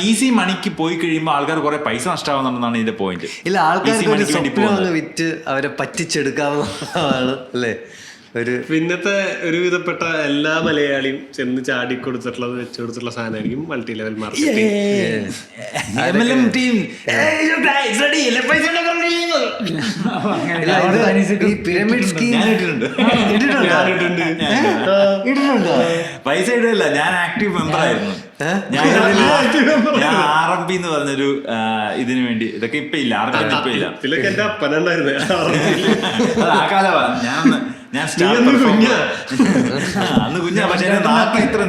ഈസി മണിക്ക് പോയി കഴിയുമ്പോൾ ആൾക്കാർ കുറെ പൈസ നഷ്ടമാവുന്നുണ്ടെന്നാണ് ഇതിന്റെ പോയിന്റ്. ഇല്ല, ആൾക്കാർക്ക് വിറ്റ് അവരെ പറ്റിച്ചെടുക്കാവുന്നതാണ് അല്ലേ. പിന്നത്തെ ഒരുവിധപ്പെട്ട എല്ലാ മലയാളിയും ചെന്ന് ചാടി കൊടുത്തിട്ടുള്ളത് വെച്ച് കൊടുത്തിട്ടുള്ള സാധനമായിരിക്കും മൾട്ടി ലെവൽ മാർക്കറ്റിംഗ്. ഈ പിരമിഡ് സ്കീം പൈസ ഇടല്ല, ഞാൻ ആക്റ്റീവ് മെമ്പർ ആയിരുന്നു. ഞാൻ RMP എന്ന് പറഞ്ഞൊരു ഇതിനു വേണ്ടി, ഇതൊക്കെ ഇപ്പൊ ഇല്ല, RMP ഇപ്പൊ ഇല്ല, ഇതിലൊക്കെ എന്റെ അപ്പനുണ്ടായിരുന്നു. ആ കാലമാണ്. ഞാൻ അന്ന് കുഞ്ഞാ, പക്ഷെ ഇത്ര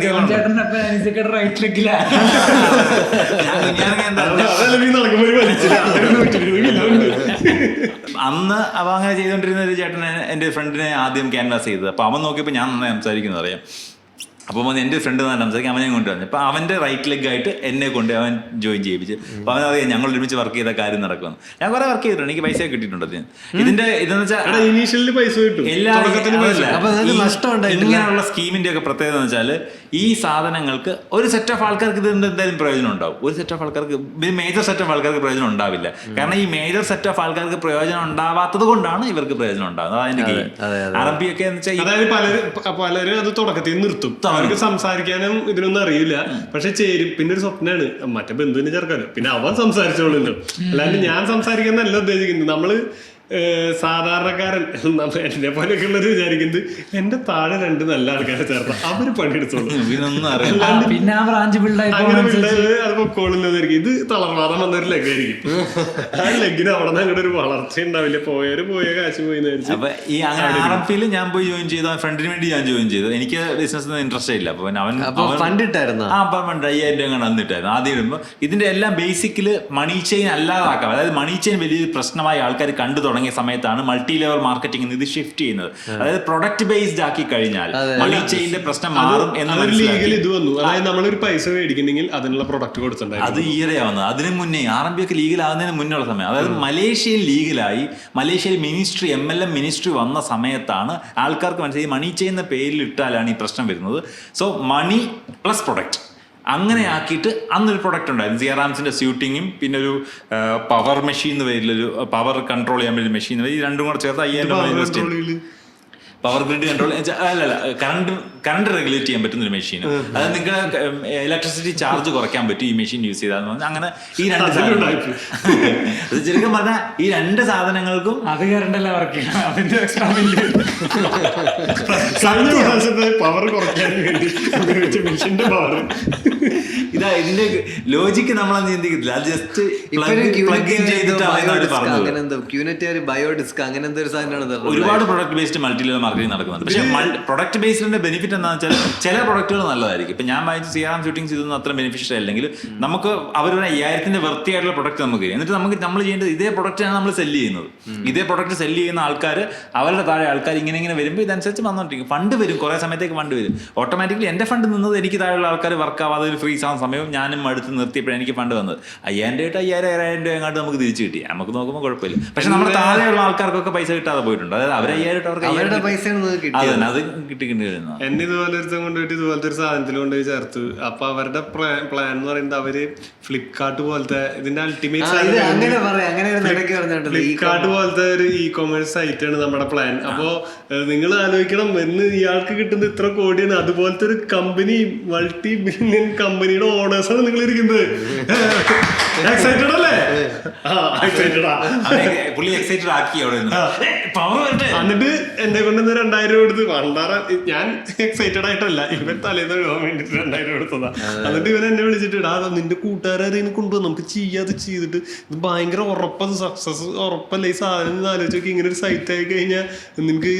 അന്ന് അപ്പൊ അങ്ങനെ ചെയ്തോണ്ടിരുന്ന ഒരു ചേട്ടനെ എന്റെ ഫ്രണ്ടിനെ ആദ്യം ക്യാൻവാസ് ചെയ്തത്. അപ്പൊ അവൻ നോക്കിയപ്പോ ഞാൻ നന്നായി സംസാരിക്കുന്നത് അറിയാം. അപ്പോൾ എൻ്റെ ഫ്രണ്ട് തന്നെ സംസാരിക്കും, അവനെ കൊണ്ടുവന്നു. അപ്പോൾ അവൻ്റെ റൈറ്റ് ലെഗ് ആയിട്ട് എന്നെ കൊണ്ട് അവൻ ജോയിൻ ചെയ്യിപ്പിച്ച്. അപ്പോൾ അവൻ അറിയാം ഞങ്ങൾ ഒരുമിച്ച് വർക്ക് ചെയ്ത കാര്യം നടക്കുമെന്ന്. ഞാൻ കുറെ വർക്ക് ചെയ്തിട്ടുണ്ട്, എനിക്ക് പൈസ കിട്ടിയിട്ടുണ്ട്. ഇതിന്റെ ഇതെന്ന് വെച്ചാൽ ഇനീഷ്യലി പൈസ കിട്ടും, ഇങ്ങനെയുള്ള സ്കീമിന്റെ ഒക്കെ പ്രത്യേകത എന്ന് വെച്ചാൽ ഈ സാധനങ്ങൾക്ക് ഒരു സെറ്റ് ഓഫ് ആൾക്കാർക്ക് ഇതിന്റെ എന്തായാലും പ്രയോജനം ഉണ്ടാവും, ഒരു സെറ്റ് ഓഫ് ആൾക്കാർക്ക്, മേജർ സെറ്റ് ഓഫ് ആൾക്കാർക്ക് പ്രയോജനം ഉണ്ടാവില്ല. കാരണം ഈ മേജർ സെറ്റ് ഓഫ് ആൾക്കാർക്ക് പ്രയോജനം ഉണ്ടാവാത്തത് കൊണ്ടാണ് ഇവർക്ക് പ്രയോജനം ഉണ്ടാകുന്നത്. അതിന്റെ ഗെയിം RMP ഒക്കെ എന്ന് വെച്ചാൽ പലരും അത് തുടക്കത്തിൽ നിർത്തും, അവർക്ക് സംസാരിക്കാനും ഇതിനൊന്നും അറിയില്ല. പക്ഷെ ചേരും, പിന്നെ ഒരു സ്വപ്നമാണ് മറ്റേ ബന്ധുവിനെ ചേർക്കാനും. പിന്നെ അവൻ സംസാരിച്ചോളൂല്ലോ, അല്ലാണ്ട് ഞാൻ സംസാരിക്കാന്നല്ല ഉദ്ദേശിക്കുന്നത്. നമ്മള് സാധാരണക്കാരൻ എന്നെ പോലെയൊക്കെ ഉള്ളത് വിചാരിക്കുന്നത് എന്റെ താഴെ 2 നല്ല ആൾക്കാരെ ചേർത്ത അവര് പണിയെടുത്തോളൂ, പിന്നെ ആ ബ്രാഞ്ച് അത് പൊക്കോളുന്നതായിരിക്കും. ഇത് തളർവാദം വന്നൊരു ലെഗായിരിക്കും. ആ ലെഗിന് അവിടെ നിന്ന് അങ്ങോട്ട് ഒരു വളർച്ച ഉണ്ടാവില്ല, പോയ കാശ് പോയി. അപ്പൊ ഈ RMP ഞാൻ പോയി ജോയിൻ ചെയ്തു, ഫ്രണ്ടിന് വേണ്ടി ഞാൻ ജോയിൻ ചെയ്തു. എനിക്ക് ബിസിനസ് ഇൻട്രസ്റ്റ് ഇല്ല. അപ്പൊ അവൻ ഫണ്ടിട്ടായിരുന്നു. ഫണ്ട് 5000 രൂപ തന്നിട്ടായിരുന്നു ആദ്യം ഇടുമ്പോൾ. ഇതിന്റെ എല്ലാം ബേസിക്കല് മണി ചെയിൻ അല്ലാതാക്കാം. അതായത് മണി ചെയിൻ വലിയൊരു പ്രശ്നമായി ആൾക്കാർ കണ്ടു തുടങ്ങിയ സമയത്താണ് മൾട്ടി ലെവൽ മാർക്കറ്റിംഗ് ഇത് ഷിഫ്റ്റ് ചെയ്യുന്നത്. അതായത് പ്രൊഡക്റ്റ് ബേസ്ഡ് ആക്കി കഴിഞ്ഞാൽ മണി ചെയിന്റെ പ്രശ്നം മാറും എന്ന് ലീഗൽ ഇത് വന്നു. അതായത് നമ്മളൊരു പൈസ മേടിക്കണമെങ്കിൽ അതിനുള്ള പ്രൊഡക്റ്റ് കൊടുത്തിട്ടുണ്ടായിരുന്നു. അത് ഈയിടെയാ വന്നത്. അതിന് മുന്നേ RMP ഒക്കെ ലീഗലാകുന്നതിന് മുന്നുള്ള സമയം. അതായത് മലേഷ്യയിൽ ലീഗലായി, മലേഷ്യയിൽ മിനിസ്ട്രി MLM മിനിസ്ട്രി വന്ന സമയത്താണ് ആൾക്കാർക്ക് മനസ്സിലായി മണി ചെയിൻ എന്ന പേരിൽ ഇട്ടാലാണ് ഈ പ്രശ്നം വരുന്നത്. സോ മണി പ്ലസ് പ്രൊഡക്റ്റ് അങ്ങനെ ആക്കിയിട്ട് അന്നൊരു പ്രൊഡക്റ്റ് ഉണ്ടായിരുന്നു, സിയറാംസിന്റെ സ്യൂട്ടിങ്ങും പിന്നെ ഒരു പവർ മെഷീൻ എന്ന് പേരിലൊരു പവർ കൺട്രോൾ ചെയ്യാൻ വേണ്ടി മെഷീൻ. ഈ രണ്ടും കൂടെ ചേർത്ത് 5000 രൂപ ഇൻവെസ്റ്റ് ചെയ്തു. പവർ ഗ്രിഡ് കൺട്രോൾ അല്ലല്ല, കറണ്ട് റെഗുലേറ്റ് ചെയ്യാൻ പറ്റുന്ന ഒരു മെഷീൻ. അതായത് നിങ്ങളുടെ ഇലക്ട്രിസിറ്റി ചാർജ് കുറയ്ക്കാൻ പറ്റും ഈ മെഷീൻ യൂസ് ചെയ്താൽ. അങ്ങനെ ഈ 2 സാധനങ്ങൾ ശരിക്കും പറഞ്ഞാൽ ഈ 2 സാധനങ്ങൾക്കും അത് കറണ്ടല്ല വർക്ക് ചെയ്യണം, അതിന്റെ എക്സ്ട്രാ ബില്ല്. പവർ കുറയ്ക്കാൻ വേണ്ടി മെഷീന്റെ പവർ. ഇതാ ഇതിന്റെ ലോജിക്ക് നമ്മളത് ചിന്തിക്കത്തില്ല. അത് ജസ്റ്റ് ഒരുപാട് product based multi level marketing നടക്കുന്നുണ്ട്. പക്ഷേ പ്രൊഡക്റ്റ് ബേസ്ഡിന്റെ ബെനിഫിറ്റ് എന്താണെന്ന് വെച്ചാൽ ചില പ്രൊഡക്റ്റുകൾ നല്ലതായിരിക്കും. ഇപ്പൊ ഞാൻ വായിച്ച സിയാറാം ഷൂട്ടിങ്സ് ഇതൊന്നും അത്ര ബെനിഫിഷ്യൽ അല്ലെങ്കിൽ നമുക്ക് അവരുടെ 5000 വൃത്തിയായിട്ടുള്ള പ്രൊഡക്റ്റ് നമുക്ക് തരും. എന്നിട്ട് നമ്മൾ ചെയ്യേണ്ടത് ഇതേ പ്രൊഡക്റ്റാണ് നമ്മൾ സെല്ല് ചെയ്യുന്നത്. ഇതേ പ്രൊഡക്റ്റ് സെല്ല് ചെയ്യുന്ന ആൾക്കാർ അവരുടെ താഴെ ആൾക്കാർ ഇങ്ങനെ വരുമ്പോൾ ഇതനുസരിച്ച് വന്നോണ്ടിരിക്കും. ഫണ്ട് വരും, കുറെ സമയത്തേക്ക് ഫണ്ട് വരും. ഓട്ടോമാറ്റിക്കലി എന്റെ ഫണ്ട് നിന്നത് എനിക്ക് താഴെയുള്ള ആൾക്കാർ വർക്ക് ആവാതെ ഒരു ഫ്രീസ് ആവുന്ന സമയവും ഞാനും അടുത്ത് നിർത്തിയപ്പോഴാണ് എനിക്ക് ഫണ്ട് വന്നത്. 5000 രൂപ 5000 രൂപ എങ്ങാണ്ട് നമുക്ക് തിരിച്ചു കിട്ടി. നമുക്ക് നോക്കുമ്പോൾ കുഴപ്പമില്ല. പക്ഷെ നമ്മുടെ താഴെയുള്ള ആൾക്കാർക്കൊക്കെ പൈസ കിട്ടാതെ പോയിട്ടുണ്ട്. അതായത് അവർ 5000 അവർക്ക് 5000 പൈസ അത് കിട്ടിക്കേണ്ടി വരുന്നത്. എന്നെ ഇതുപോലെ ഒരുത്തം കൊണ്ടുപോയിട്ട് ഇതുപോലത്തെ ഒരു സാധനത്തിൽ കൊണ്ടുപോയി ചേർത്തു. അപ്പൊ അവരുടെ പ്ലാൻ എന്ന് പറയുന്നത് അവര് ഫ്ലിപ്കാർട്ട് പോലത്തെ ഇതിന്റെ അൾട്ടിമേറ്റ് ഫ്ലിപ്കാർട്ട് പോലത്തെ ഒരു e-commerce സൈറ്റാണ് നമ്മുടെ പ്ലാൻ. അപ്പോ നിങ്ങൾ ആലോചിക്കണം, എന്ന് ഇയാൾക്ക് കിട്ടുന്ന ഇത്ര കോടിയാണ്. അതുപോലത്തെ ഒരു കമ്പനി, മൾട്ടി ബില്യൺ കമ്പനിയുടെ ഓണേഴ്സാണ് നിങ്ങൾ ഇരിക്കുന്നത്. എക്സൈറ്റഡ് അല്ലേ? എന്നിട്ട് എന്നെ കൊണ്ട് 2000 രൂപ കൊടുത്ത് വണ്ടാറ. ഞാൻ എക്സൈറ്റഡ് ആയിട്ടല്ല, ഇവൻ തലേന്ന് എഴുതാൻ വേണ്ടിട്ട് 2000 രൂപ കൊടുത്തതാ. എന്നിട്ട് ഇവൻ എന്നെ വിളിച്ചിട്ട് നിന്റെ കൂട്ടുകാരെയും കൊണ്ടുപോകും, നമുക്ക് ചെയ്യാതെ ചെയ്തിട്ട് ഇത് ഭയങ്കര ഉറപ്പത് സക്സസ് ഉറപ്പല്ലേ ഈ സാധനം. ആലോചിച്ച് നോക്കി, ഇങ്ങനെ ഒരു സൈറ്റ് ആയി കഴിഞ്ഞാൽ നിനക്ക്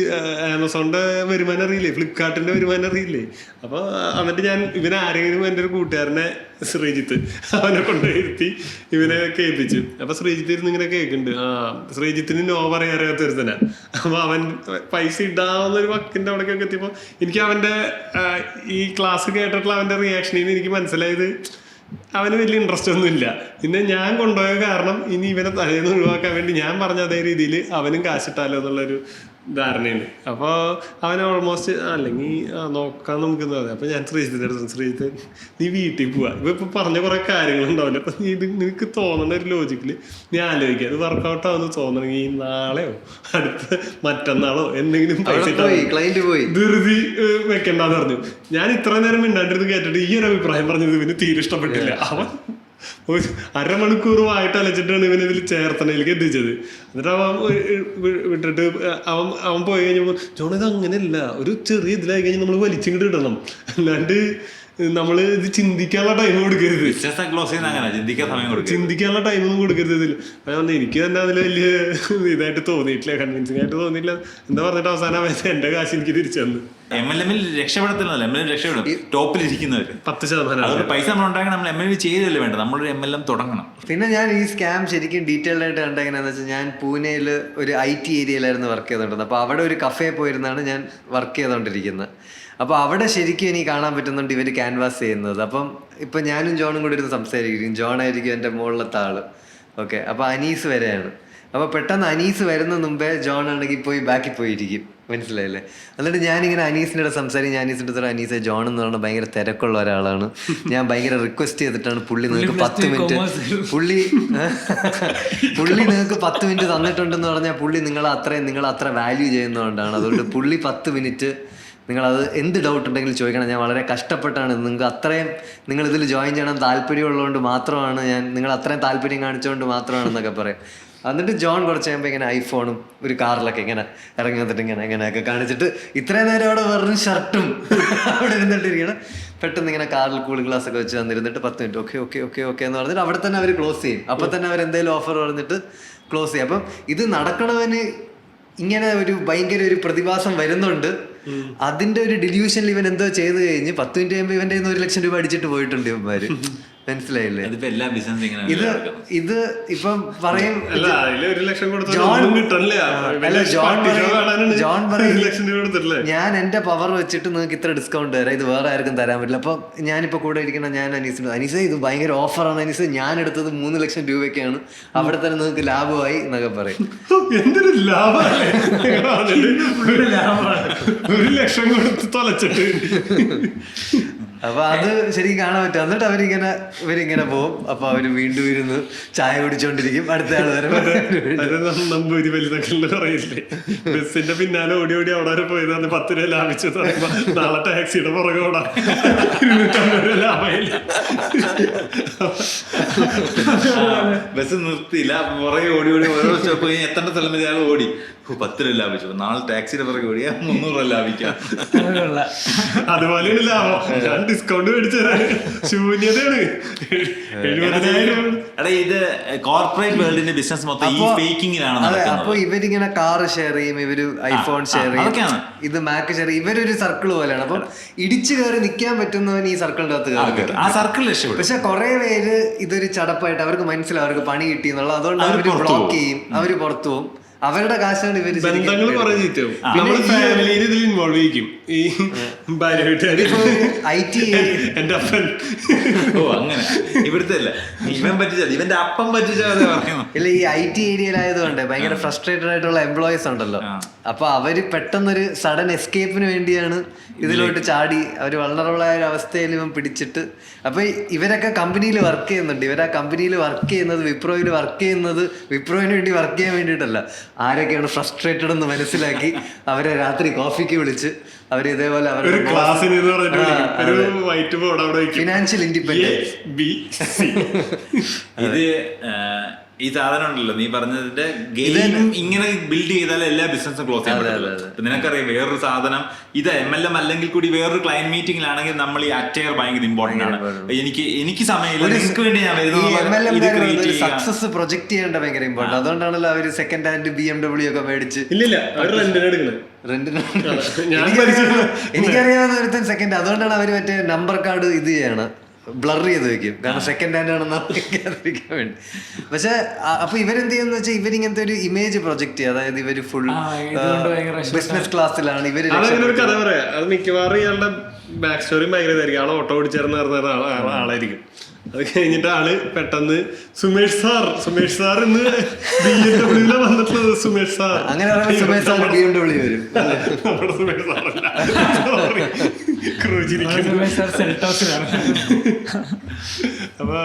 ആമസോണിന്റെ വരുമാനം അറിയില്ലേ, ഫ്ലിപ്കാർട്ടിന്റെ വരുമാനം അറിയില്ലേ. അപ്പൊ എന്നിട്ട് ഞാൻ ഇവനെ ആരെങ്കിലും എൻ്റെ ഒരു കൂട്ടുകാരനെ ശ്രീജിത്ത് അവനെ കൊണ്ടുപോയിരുത്തി ഇവനെ കേൾപ്പിച്ചു. അപ്പൊ ശ്രീജിത്ത് ഇരുന്ന് ഇങ്ങനെ കേൾക്കുന്നുണ്ട്. ശ്രീജിത്തിന് നോ പറയാൻ അറിയാത്ത ഒരുത്തനാ. അപ്പൊ അവൻ പൈസ ഇടാവുന്നൊരു വക്കിന്റെ അവിടേക്കൊക്കെ എത്തിയപ്പോ എനിക്ക് അവന്റെ ഈ ക്ലാസ് കേട്ടിട്ടുള്ള അവന്റെ റിയാക്ഷനിൽ നിന്ന് എനിക്ക് മനസ്സിലായത് അവന് വലിയ ഇൻട്രസ്റ്റ് ഒന്നും ഇല്ല. പിന്നെ ഞാൻ കൊണ്ടുപോയ കാരണം ഇനി ഇവനെ തലേന്ന് ഒഴിവാക്കാൻ വേണ്ടി ഞാൻ പറഞ്ഞ അതേ രീതിയിൽ അവനും കാശിട്ടാലോ എന്നുള്ളൊരു ധാരണയാണ്. അപ്പോൾ അവൻ ഓൾമോസ്റ്റ് അല്ലെങ്കിൽ നോക്കാൻ നമുക്ക് പറയാം. അപ്പോൾ ഞാൻ ശ്രീജിത്തിൻ്റെ അടുത്ത് ശ്രീജിത്ത് നീ വീട്ടിൽ പോവാ, ഇപ്പൊ പറഞ്ഞ കുറെ കാര്യങ്ങളുണ്ടാവില്ല, അപ്പൊ നീ ഇത് നിനക്ക് തോന്നുന്ന ഒരു ലോജിക്കിൽ നീ ആലോചിക്കുക, അത് വർക്കൗട്ട് ആവുന്ന തോന്നണമെങ്കിൽ ഈ നാളെയോ അടുത്ത മറ്റന്നാളോ എന്തെങ്കിലും പൈസ ധൃതി വെക്കണ്ടെന്ന് പറഞ്ഞു. ഞാൻ ഇത്ര നേരം മിണ്ടാണ്ടിരുന്ന് കേട്ടിട്ട് ഈ ഒരു അഭിപ്രായം പറഞ്ഞത് ഇവന് തീരെ ഇഷ്ടപ്പെട്ടില്ല. അവൻ ഒരു അരമണിക്കൂറുമായിട്ട് അലച്ചിട്ടാണ് ഇവൻ ഇതിൽ ചേർത്തണയിലേക്ക് എത്തിച്ചത്. എന്നിട്ട് അവൻ വിട്ടിട്ട് അവൻ പോയി കഴിഞ്ഞപ്പോൾ ജോൺ ഇത് അങ്ങനെയല്ല, ഒരു ചെറിയ ഇതിലായി കഴിഞ്ഞാൽ നമ്മൾ വലിച്ചിങ്ങോട്ട് ഇടണം, അല്ലാണ്ട് നമ്മൾ ഇത് ചിന്തിക്കാനുള്ള ടൈം കൊടുക്കരുത്, ചിന്തിക്കാനുള്ള ടൈമൊന്നും കൊടുക്കരുത് ഇതിൽ. അപ്പൊ എനിക്ക് തന്നെ അതിൽ വലിയ ഇതായിട്ട് തോന്നിയിട്ടില്ല, കൺവിൻസിംഗ് ആയിട്ട് തോന്നിയിട്ടില്ല. എന്താ പറഞ്ഞിട്ട് അവസാനം എന്റെ കാശ് എനിക്ക് തിരിച്ചു തന്നു. രക്ഷപ്പെടത്തില്ല, രക്ഷപ്പെടും ടോപ്പിലിരിക്കുന്നവര് 10%. പൈസ നമ്മൾ ഉണ്ടാക്കണം, നമ്മൾ MLM ചെയ്തല്ലേ വേണ്ട, നമ്മളൊരു MLM തുടങ്ങണം. പിന്നെ ഞാൻ ഈ സ്കാം ശരിക്കും ഡീറ്റെയിൽഡ് ആയിട്ട് കണ്ട എങ്ങനെയാണെന്ന് വെച്ചാൽ, ഞാൻ പൂനെയിൽ ഒരു IT ഏരിയയിലായിരുന്നു വർക്ക് ചെയ്തുകൊണ്ടിരുന്നത്. അപ്പോൾ അവിടെ ഒരു കഫേ പോയിരുന്നാണ് ഞാൻ വർക്ക് ചെയ്തുകൊണ്ടിരിക്കുന്നത്. അപ്പോൾ അവിടെ ശരിക്കും എനിക്ക് കാണാൻ പറ്റുന്നുണ്ട് ഇവർ ക്യാൻവാസ് ചെയ്യുന്നത്. അപ്പം ഇപ്പം ഞാനും ജോണും കൂടി ഇരുന്ന് സംസാരിക്കും, ജോണായിരിക്കും എൻ്റെ മുകളിലത്തെ ആള്. ഓക്കെ, അപ്പോൾ അനീസ് വരെയാണ്. അപ്പോൾ പെട്ടെന്ന് അനീസ് വരുന്ന മുമ്പേ ജോൺ ആണെങ്കിൽ പോയി ബാക്കിൽ പോയിരിക്കും, മനസ്സിലായില്ലേ? എന്നിട്ട് ഞാനിങ്ങനെ അനീസിൻ്റെ അടുത്ത് സംസാരിക്കും. ഞാൻ അനീസിൻ്റെ അടുത്ത് അനീസ് ജോൺ എന്ന് പറഞ്ഞാൽ ഭയങ്കര തിരക്കുള്ള ഒരാളാണ്, ഞാൻ ഭയങ്കര റിക്വസ്റ്റ് ചെയ്തിട്ടാണ് പുള്ളി നിങ്ങൾക്ക് 10 മിനിറ്റ് പുള്ളി നിങ്ങൾക്ക് 10 മിനിറ്റ് തന്നിട്ടുണ്ടെന്ന് പറഞ്ഞാൽ പുള്ളി നിങ്ങൾ അത്ര വാല്യൂ ചെയ്യുന്നതുകൊണ്ടാണ്. അതുകൊണ്ട് പുള്ളി 10 മിനിറ്റ് നിങ്ങളത് എന്ത് ഡൗട്ട് ഉണ്ടെങ്കിലും ചോദിക്കണം, ഞാൻ വളരെ കഷ്ടപ്പെട്ടാണ്, നിങ്ങൾക്ക് അത്രയും നിങ്ങളിതിൽ ജോയിൻ ചെയ്യണം താല്പര്യമുള്ളതുകൊണ്ട് മാത്രമാണ്, നിങ്ങൾ അത്രയും താല്പര്യം കാണിച്ചുകൊണ്ട് മാത്രമാണെന്നൊക്കെ പറയും. എന്നിട്ട് ജോൺ കുറച്ച് കഴിയുമ്പോൾ ഇങ്ങനെ ഐഫോണും ഒരു കാറിലൊക്കെ ഇങ്ങനെ ഇറങ്ങി വന്നിട്ട് ഇങ്ങനെയൊക്കെ കാണിച്ചിട്ട് ഇത്രയും നേരം അവിടെ വെറും ഷർട്ടും അവിടെ ഇരുന്നിട്ടിരിക്കണം. പെട്ടെന്ന് ഇങ്ങനെ കാറിൽ കൂളിംഗ് ഗ്ലാസ് ഒക്കെ വെച്ച് വന്നിരുന്നിട്ട് 10 മിനിറ്റ് ഓക്കെ എന്ന് പറഞ്ഞിട്ട് അവിടെ തന്നെ അവർ ക്ലോസ് ചെയ്യും. അപ്പം തന്നെ അവർ എന്തെങ്കിലും ഓഫർ പറഞ്ഞിട്ട് ക്ലോസ് ചെയ്യും. അപ്പം ഇത് നടക്കണവന് ഇങ്ങനെ ഒരു ഭയങ്കര ഒരു പ്രതിഭാസം വരുന്നുണ്ട്. അതിന്റെ ഒരു ഡില്യൂഷനിൽ ഇവൻ എന്തോ ചെയ്ത് കഴിഞ്ഞ് 10 മിനിറ്റ് കഴിയുമ്പോൾ ഇവന്റെ 1 ലക്ഷം രൂപ അടിച്ചിട്ട് പോയിട്ടുണ്ട് ഇവന്മാര്, മനസ്സിലായില്ലേ? ഇത് ഇപ്പം പറയും ജോൺ പറയും ഞാൻ എന്റെ പവർ വെച്ചിട്ട് നിങ്ങൾക്ക് ഇത്ര ഡിസ്കൗണ്ട് തരാം, ഇത് വേറെ ആർക്കും തരാൻ പറ്റില്ല. അപ്പൊ ഞാനിപ്പോ കൂടെ ഇരിക്കുന്ന ഞാൻ അനീസ് ഇത് ഭയങ്കര ഓഫറാണ് അനീസ്, ഞാൻ എടുത്തത് 3 ലക്ഷം രൂപയ്ക്കാണ്, അവിടെ തന്നെ നിങ്ങൾക്ക് ലാഭമായി എന്നൊക്കെ പറയും. എന്തൊരു ലാഭമാണ്, 1 ലക്ഷം കൊടുത്ത് തൊലച്ചിട്ട്. അപ്പൊ അത് ശരിക്കും കാണാൻ പറ്റും. എന്നിട്ട് ഇവരിങ്ങനെ പോകും. അപ്പൊ അവര് വീണ്ടും ഇരുന്ന് ചായ കുടിച്ചോണ്ടിരിക്കും, അടുത്ത ആള് നമ്പൂരി വലുതൊക്കെ പറയില്ലേ, ബസ്സിന്റെ പിന്നാലെ ഓടി അവിടെ വരെ പോയത് 10 രൂപ ലാഭിച്ചു പറയുമ്പോ നാളെ ടാക്സിയുടെ പുറകെ ഓടാ 250 രൂപ ലാഭമില്ല. ബസ് നിർത്തിയില്ല, പുറകെ ഓടി ഓരോ സ്റ്റോപ്പ് എത്തേണ്ട സ്ഥലം വരെ ഓടി 10 രൂപ ലാഭിച്ചു, നാളെ ടാക്സിയുടെ പുറകെ ഓടിയാ 300 രൂപ ലാഭിക്കാം. അതുപോലെയാണ് ലാഭം. ഞാൻ ഡിസ്കൗണ്ട് മേടിച്ചു തരാൻ ശൂന്യതയാണ്. 70,000. ഇത് കോർപ്പറേറ്റ് വേൾഡിന്റെ ബിസിനസ് മൊത്തം ഈ ഫേക്കിങ്ങിലാണ് നടക്കുന്നത്. അപ്പൊ ഇവരിങ്ങനെ കാർ ഷെയർ ചെയ്യും, ഇവര് ഐഫോൺ ഷെയർ ചെയ്യും, ഇത് മാക്ക് ഷെയർ ചെയ്യും, ഇവരൊരു സർക്കിൾ പോലെയാണ്. അപ്പം ഇടിച്ചു കയറി നിൽക്കാൻ പറ്റുന്നവൻ ഈ സർക്കിളിന്റെ അകത്ത് കയറി ആ സർക്കിൾ രക്ഷപ്പെടും. പക്ഷെ കുറെ പേര് ഇതൊരു ചടപ്പായിട്ട് അവർക്ക് മനസ്സിലാവും, അവർക്ക് പണി കിട്ടി എന്നുള്ളത്. അതുകൊണ്ട് അവര് ബ്ലോക്ക് ചെയ്യും, അവര് പുറത്തു പോകും. അവരുടെ കാശാണ് ഇവര് ബന്ധങ്ങൾ കുറെ ചീത്തവും. നമ്മള് ഫാമിലിയിൽ ഇതിൽ ഇൻവോൾവ് ചെയ്യിക്കും. ഈ ഭാര്യ എന്റെ അപ്പൻ അങ്ങനെ ഇവിടുത്തെ അല്ല, ഇവൻ പറ്റിച്ചത് ഇവന്റെ അപ്പം പറ്റിച്ചത്. ഇല്ല, ഈ IT ഏരിയയിലായതുകൊണ്ട് ഭയങ്കര ഫ്രസ്ട്രേറ്റഡ് ആയിട്ടുള്ള എംപ്ലോയീസ് ഉണ്ടല്ലോ. അപ്പൊ അവര് പെട്ടെന്നൊരു സഡൻ എസ്കേപ്പിന് വേണ്ടിയാണ് ഇതിലോട്ട് ചാടി. അവർ വൾണറബിൾ ആയ ഒരു അവസ്ഥയിൽ ഇവൻ പിടിച്ചിട്ട്. അപ്പൊ ഇവരൊക്കെ കമ്പനിയിൽ വർക്ക് ചെയ്യുന്നുണ്ട്. ഇവരാ കമ്പനിയിൽ വർക്ക് ചെയ്യുന്നത്, വിപ്രോയിൽ വർക്ക് ചെയ്യുന്നത് വിപ്രോയിന് വേണ്ടി വർക്ക് ചെയ്യാൻ വേണ്ടിയിട്ടല്ല. ആരൊക്കെയാണ് ഫ്രസ്ട്രേറ്റഡ് എന്ന് മനസ്സിലാക്കി അവരെ രാത്രി കോഫിക്ക് വിളിച്ച് അവർ ഇതേപോലെ അവരുടെ ഫിനാൻഷ്യൽ ഇൻഡിപെൻഡൻസ്. ഇത് ഈ സാധനം ഉണ്ടല്ലോ നീ പറഞ്ഞതിന്റെ ഗെയിം ഇങ്ങനെ ബിൽഡ് ചെയ്താൽ എല്ലാ ബിസിനസ്സും ക്ലോസ് ചെയ്യാൻ പറ്റില്ല. നിനക്കറിയാം വേറൊരു സാധനം ഇത് MLM അല്ലെങ്കിൽ കൂടി വേറൊരു ക്ലയന്റ് മീറ്റിംഗിലാണെങ്കിൽ നമ്മൾ ഈ അറ്റയർ ഭയങ്കര ഇമ്പോർട്ടന്റ് ആണ്. എനിക്ക് സമയമില്ല, നിങ്ങൾക്ക് വേണ്ടി ഞാൻ വരുന്നത് സക്സസ് പ്രൊജക്ട് ചെയ്യേണ്ട ഭയങ്കര ഇമ്പോർട്ടന്റ്. അതുകൊണ്ടാണല്ലോ അവര് സെക്കൻഡ് ഹാൻഡ് BMW ഒക്കെ മേടിച്ച് എനിക്കറിയാവുന്ന ഒരുത്തൻ സെക്കൻഡ്. അതുകൊണ്ടാണ് അവര് മറ്റേ നമ്പർ കാർഡ് ഇത് ചെയ്യണം, ബ്ലർ ചെയ്ത് വെക്കും, കാരണം സെക്കൻഡ് ഹാൻഡ് ആണെന്ന് അറിയിക്കാൻ വേണ്ടി. പക്ഷെ അപ്പൊ ഇവരെന്ത് ചെയ്യുന്ന വെച്ചാൽ ഇവരിങ്ങനത്തെ ഒരു ഇമേജ് പ്രൊജക്ട് ചെയ്യുക, അതായത് ഇവര് ഫുൾ ബിസിനസ് ക്ലാസ്സിലാണ് ഇവര്. അതങ്ങനെ ഒരു കഥ പറയാം. അത് മിക്കവാറും ഇയാളുടെ ബാക്ക് സ്റ്റോറി ഭയങ്കര ഇതായിരിക്കും. ആളെ ഓട്ടോ ഓടിച്ചേർന്ന് പറഞ്ഞ ആളായിരിക്കും. അത് കഴിഞ്ഞിട്ട് ആള് പെട്ടെന്ന് സുമേഷ് സാർ ഇന്ന് BMW വന്നിട്ടുള്ളത് സുമേഷ് സാർ. അങ്ങനെ സുമേഷ് സാർ BMW വരും. നമ്മുടെ സുമേഷ് സാറല്ല, അപ്പൊ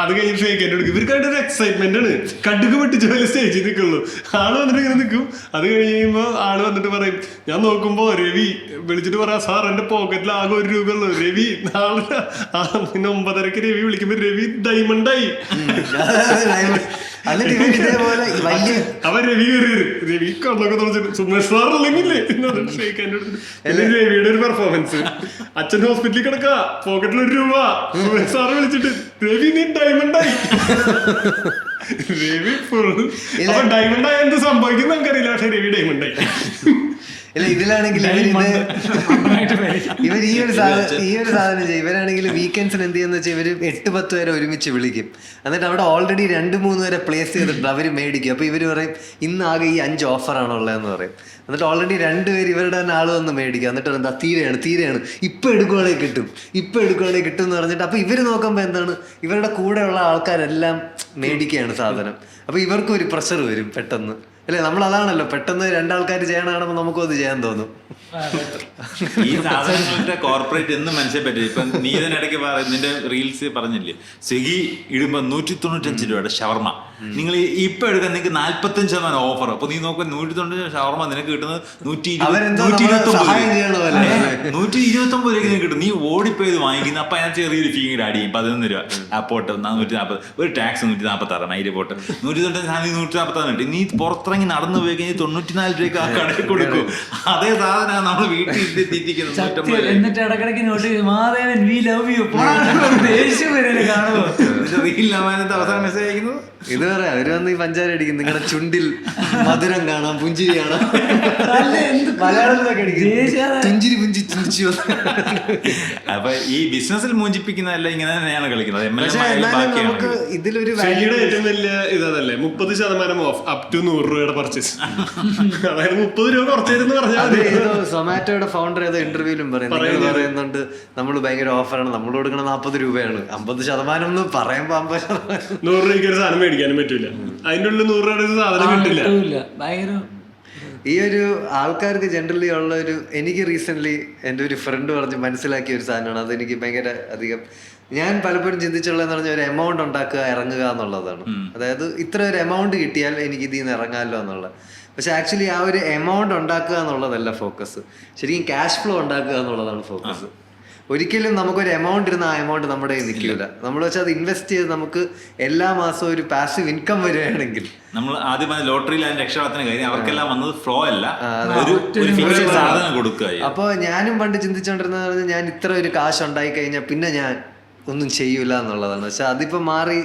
അത് കഴിഞ്ഞിട്ട് ഷേക്കേറ്റ് എടുക്കും. ഇവർക്കായിട്ട് ഒരു എക്സൈറ്റ്മെന്റ് ആണ്. കടുക് പൊട്ടിച്ച പോലെ സ്റ്റേജിൽ നിൽക്കുള്ളൂ. ആള് വന്നിട്ട് ഇങ്ങനെ നിൽക്കും. അത് കഴിഞ്ഞ് കഴിയുമ്പോ ആള് വന്നിട്ട് പറയും, ഞാൻ നോക്കുമ്പോ രവി വിളിച്ചിട്ട് പറയാം, സാർ എന്റെ പോക്കറ്റിൽ ആകെ 1 രൂപ ഉള്ളൂ. രവി നാളെ പിന്നെ 9:30 രവി വിളിക്കുമ്പോ രവി ഡയമണ്ടായി. അവൻ രവി രവി കണ്ണൊക്കെ തുറച്ചിട്ട് സുമേഷ് സാർ അല്ലെങ്കിലേ രവിയുടെ ഒരു പെർഫോമൻസ്. അച്ഛൻ ഹോസ്പിറ്റലിൽ കിടക്കാ, പോക്കറ്റിൽ 1 രൂപ. സുമേഷ് സാറ് വിളിച്ചിട്ട് രവി നീ ഡയമണ്ടായി. രവി ഫുൾ ഡയമണ്ടായി. എന്ത് സംഭവിക്കും നമുക്കറിയില്ല, പക്ഷെ രവി ഡയമണ്ടായി. ഇല്ല, ഇതിലാണെങ്കിൽ ഇവർ ഈ ഒരു സാധനം ചെയ്യും. ഇവരാണെങ്കിൽ വീക്കെൻഡ്സിന് എന്ത് ചെയ്യുന്ന വെച്ചാൽ ഇവര് 8-10 പേരെ ഒരുമിച്ച് വിളിക്കും. എന്നിട്ട് അവിടെ ഓൾറെഡി 2-3 പേരെ പ്ലേസ് ചെയ്തിട്ടുണ്ട്, അവര് മേടിക്കും. അപ്പൊ ഇവര് പറയും ഇന്ന് ആകെ ഈ 5 ഓഫറാണുള്ളതെന്ന് പറയും. എന്നിട്ട് ഓൾറെഡി 2 പേര് ഇവരുടെ തന്നെ ആള് വന്ന് മേടിക്കും. എന്നിട്ട് എന്താ തീരെയാണ് ഇപ്പൊ എടുക്കുവാണെങ്കിൽ കിട്ടും എന്ന് പറഞ്ഞിട്ട് അപ്പൊ ഇവര് നോക്കുമ്പോ എന്താണ്, ഇവരുടെ കൂടെയുള്ള ആൾക്കാരെല്ലാം മേടിക്കുകയാണ് സാധനം. അപ്പൊ ഇവർക്കും ഒരു പ്രഷർ വരും പെട്ടെന്ന്, അല്ലെ? നമ്മൾ അതാണല്ലോ, പെട്ടെന്ന് 2 ആൾക്കാർ ചെയ്യണ കാണുമ്പോൾ നമുക്കും അത് ചെയ്യാൻ തോന്നും. ഈ സാധനങ്ങളുടെ കോർപ്പറേറ്റ് എന്ന് മനസ്സിലാൻ പറ്റില്ല. ഇപ്പൊ നീ തന്നെ ഇടയ്ക്ക് നിന്റെ റീൽസ് പറഞ്ഞില്ലേ, സ്വിഗ്ഗി ഇടുമ്പോ 195 രൂപയുടെ ഷവർമ നിങ്ങൾ ഇപ്പൊ എടുക്കാൻ നിങ്ങൾക്ക് 45% ഓഫർ. അപ്പൊ നീ നോക്കുക 195 ഷവർമ നിനക്ക് കിട്ടുന്നത് 129 രൂപയ്ക്ക് കിട്ടും. നീ ഓടിപ്പോയത് വാങ്ങിക്കുന്ന അപ്പൊ അതിനകത്ത് ചെറിയൊരു ഫീ ആഡ് ചെയ്യും, 11 രൂപ. ആ പോട്ട് 140, ഒരു ടാക്സ് 146, മൈല് പോട്ട് 195 146 കിട്ടും. നീ പുറത്തിറങ്ങി നടന്നു പോയി കഴിഞ്ഞാൽ 94 രൂപയ്ക്ക് ആ കടയിൽ കൊടുക്കും. അതേ സാധനം നമ്മൾ വീട്ടിൽ എന്നിട്ട് ഇടക്കിടക്ക് note Madhavan we love you കാണുമോ അവസാനം മെസ്സേജ് അയക്കുന്നത്. ഇത് പറയാം, അവര് വന്ന് ഈ പഞ്ചാര അടിക്കും, നിങ്ങളുടെ ചുണ്ടിൽ മധുരം കാണാം, പുഞ്ചിരി കാണാം. മലയാളത്തിലൊക്കെ പുഞ്ചിരി ചിന്തിച്ചു. അപ്പൊ ഈ ബിസിനസ്സിൽ മൂഞ്ചിപ്പിക്കുന്നതല്ല, ഇങ്ങനെ തന്നെയാണ് കളിക്കുന്നത്. നമുക്ക് ഇതിലൊരു ഏറ്റവും വലിയ ഇതല്ലേ 30% ഓഫ് അപ് ടു 100 രൂപയുടെ പർച്ചേസ്. അതായത് 30 രൂപ കുറച്ചേരെന്ന് പറഞ്ഞാൽ സൊമാറ്റോയുടെ ഫൗണ്ടർ ഏതോ ഇന്റർവ്യൂലും പറയുന്നുണ്ട്, നമ്മൾ ഭയങ്കര ഓഫറാണ്, നമ്മൾ കൊടുക്കണ 40 രൂപയാണ്, 50% എന്ന് പറയുമ്പോ 50%. 100 രൂപയ്ക്ക് ഒരു സാധനം മേടിക്കാനും പറ്റൂല. അതിന്റെ ഉള്ളിൽ 100 രൂപയുടെ സാധനം കിട്ടില്ല. ഈ ഒരു ആൾക്കാർക്ക് ജനറലി ഉള്ള ഒരു, എനിക്ക് റീസെന്റ് എൻ്റെ ഒരു ഫ്രണ്ട് പറഞ്ഞ് മനസ്സിലാക്കിയ ഒരു സാധനമാണ്. അതെനിക്ക് ഭയങ്കര അധികം ഞാൻ പലപ്പോഴും ചിന്തിച്ചുള്ളതെന്ന് പറഞ്ഞാൽ ഒരു എമൗണ്ട് ഉണ്ടാക്കുക, ഇറങ്ങുക എന്നുള്ളതാണ്. അതായത് ഇത്ര ഒരു എമൗണ്ട് കിട്ടിയാൽ എനിക്ക് ഇതിൽ നിന്ന് ഇറങ്ങാമല്ലോ എന്നുള്ളത്. പക്ഷെ ആക്ച്വലി ആ ഒരു എമൗണ്ട് ഉണ്ടാക്കുക എന്നുള്ളതല്ല ഫോക്കസ്, ശരിക്കും ക്യാഷ് ഫ്ലോ ഉണ്ടാക്കുക എന്നുള്ളതാണ് ഫോക്കസ്. ഒരിക്കലും നമുക്കൊരു എമൗണ്ട് ഇരുന്ന ആ എമൗണ്ട് നമ്മുടെ കയ്യിൽ നിൽക്കില്ല. നമ്മൾ വെച്ചാൽ അത് ഇൻവെസ്റ്റ് ചെയ്ത് നമുക്ക് എല്ലാ മാസവും ഒരു പാസീവ് ഇൻകം വരികയാണെങ്കിൽ, നമ്മൾ ആദ്യം ലോട്ടറിയിൽ അതിന്റെ രക്ഷാത്തിന് കാര്യം അവർക്കെല്ലാം വന്നത് ഫ്ലോ അല്ല, സാധനം കൊടുക്കുക. അപ്പോൾ ഞാനും പണ്ട് ചിന്തിച്ചോണ്ടിരുന്നത് പറഞ്ഞാൽ ഞാൻ ഇത്ര ഒരു കാശ് ഉണ്ടായി കഴിഞ്ഞാൽ പിന്നെ ഞാൻ ഒന്നും ചെയ്യൂല എന്നുള്ളതാണ്. പക്ഷെ അതിപ്പോ മാറി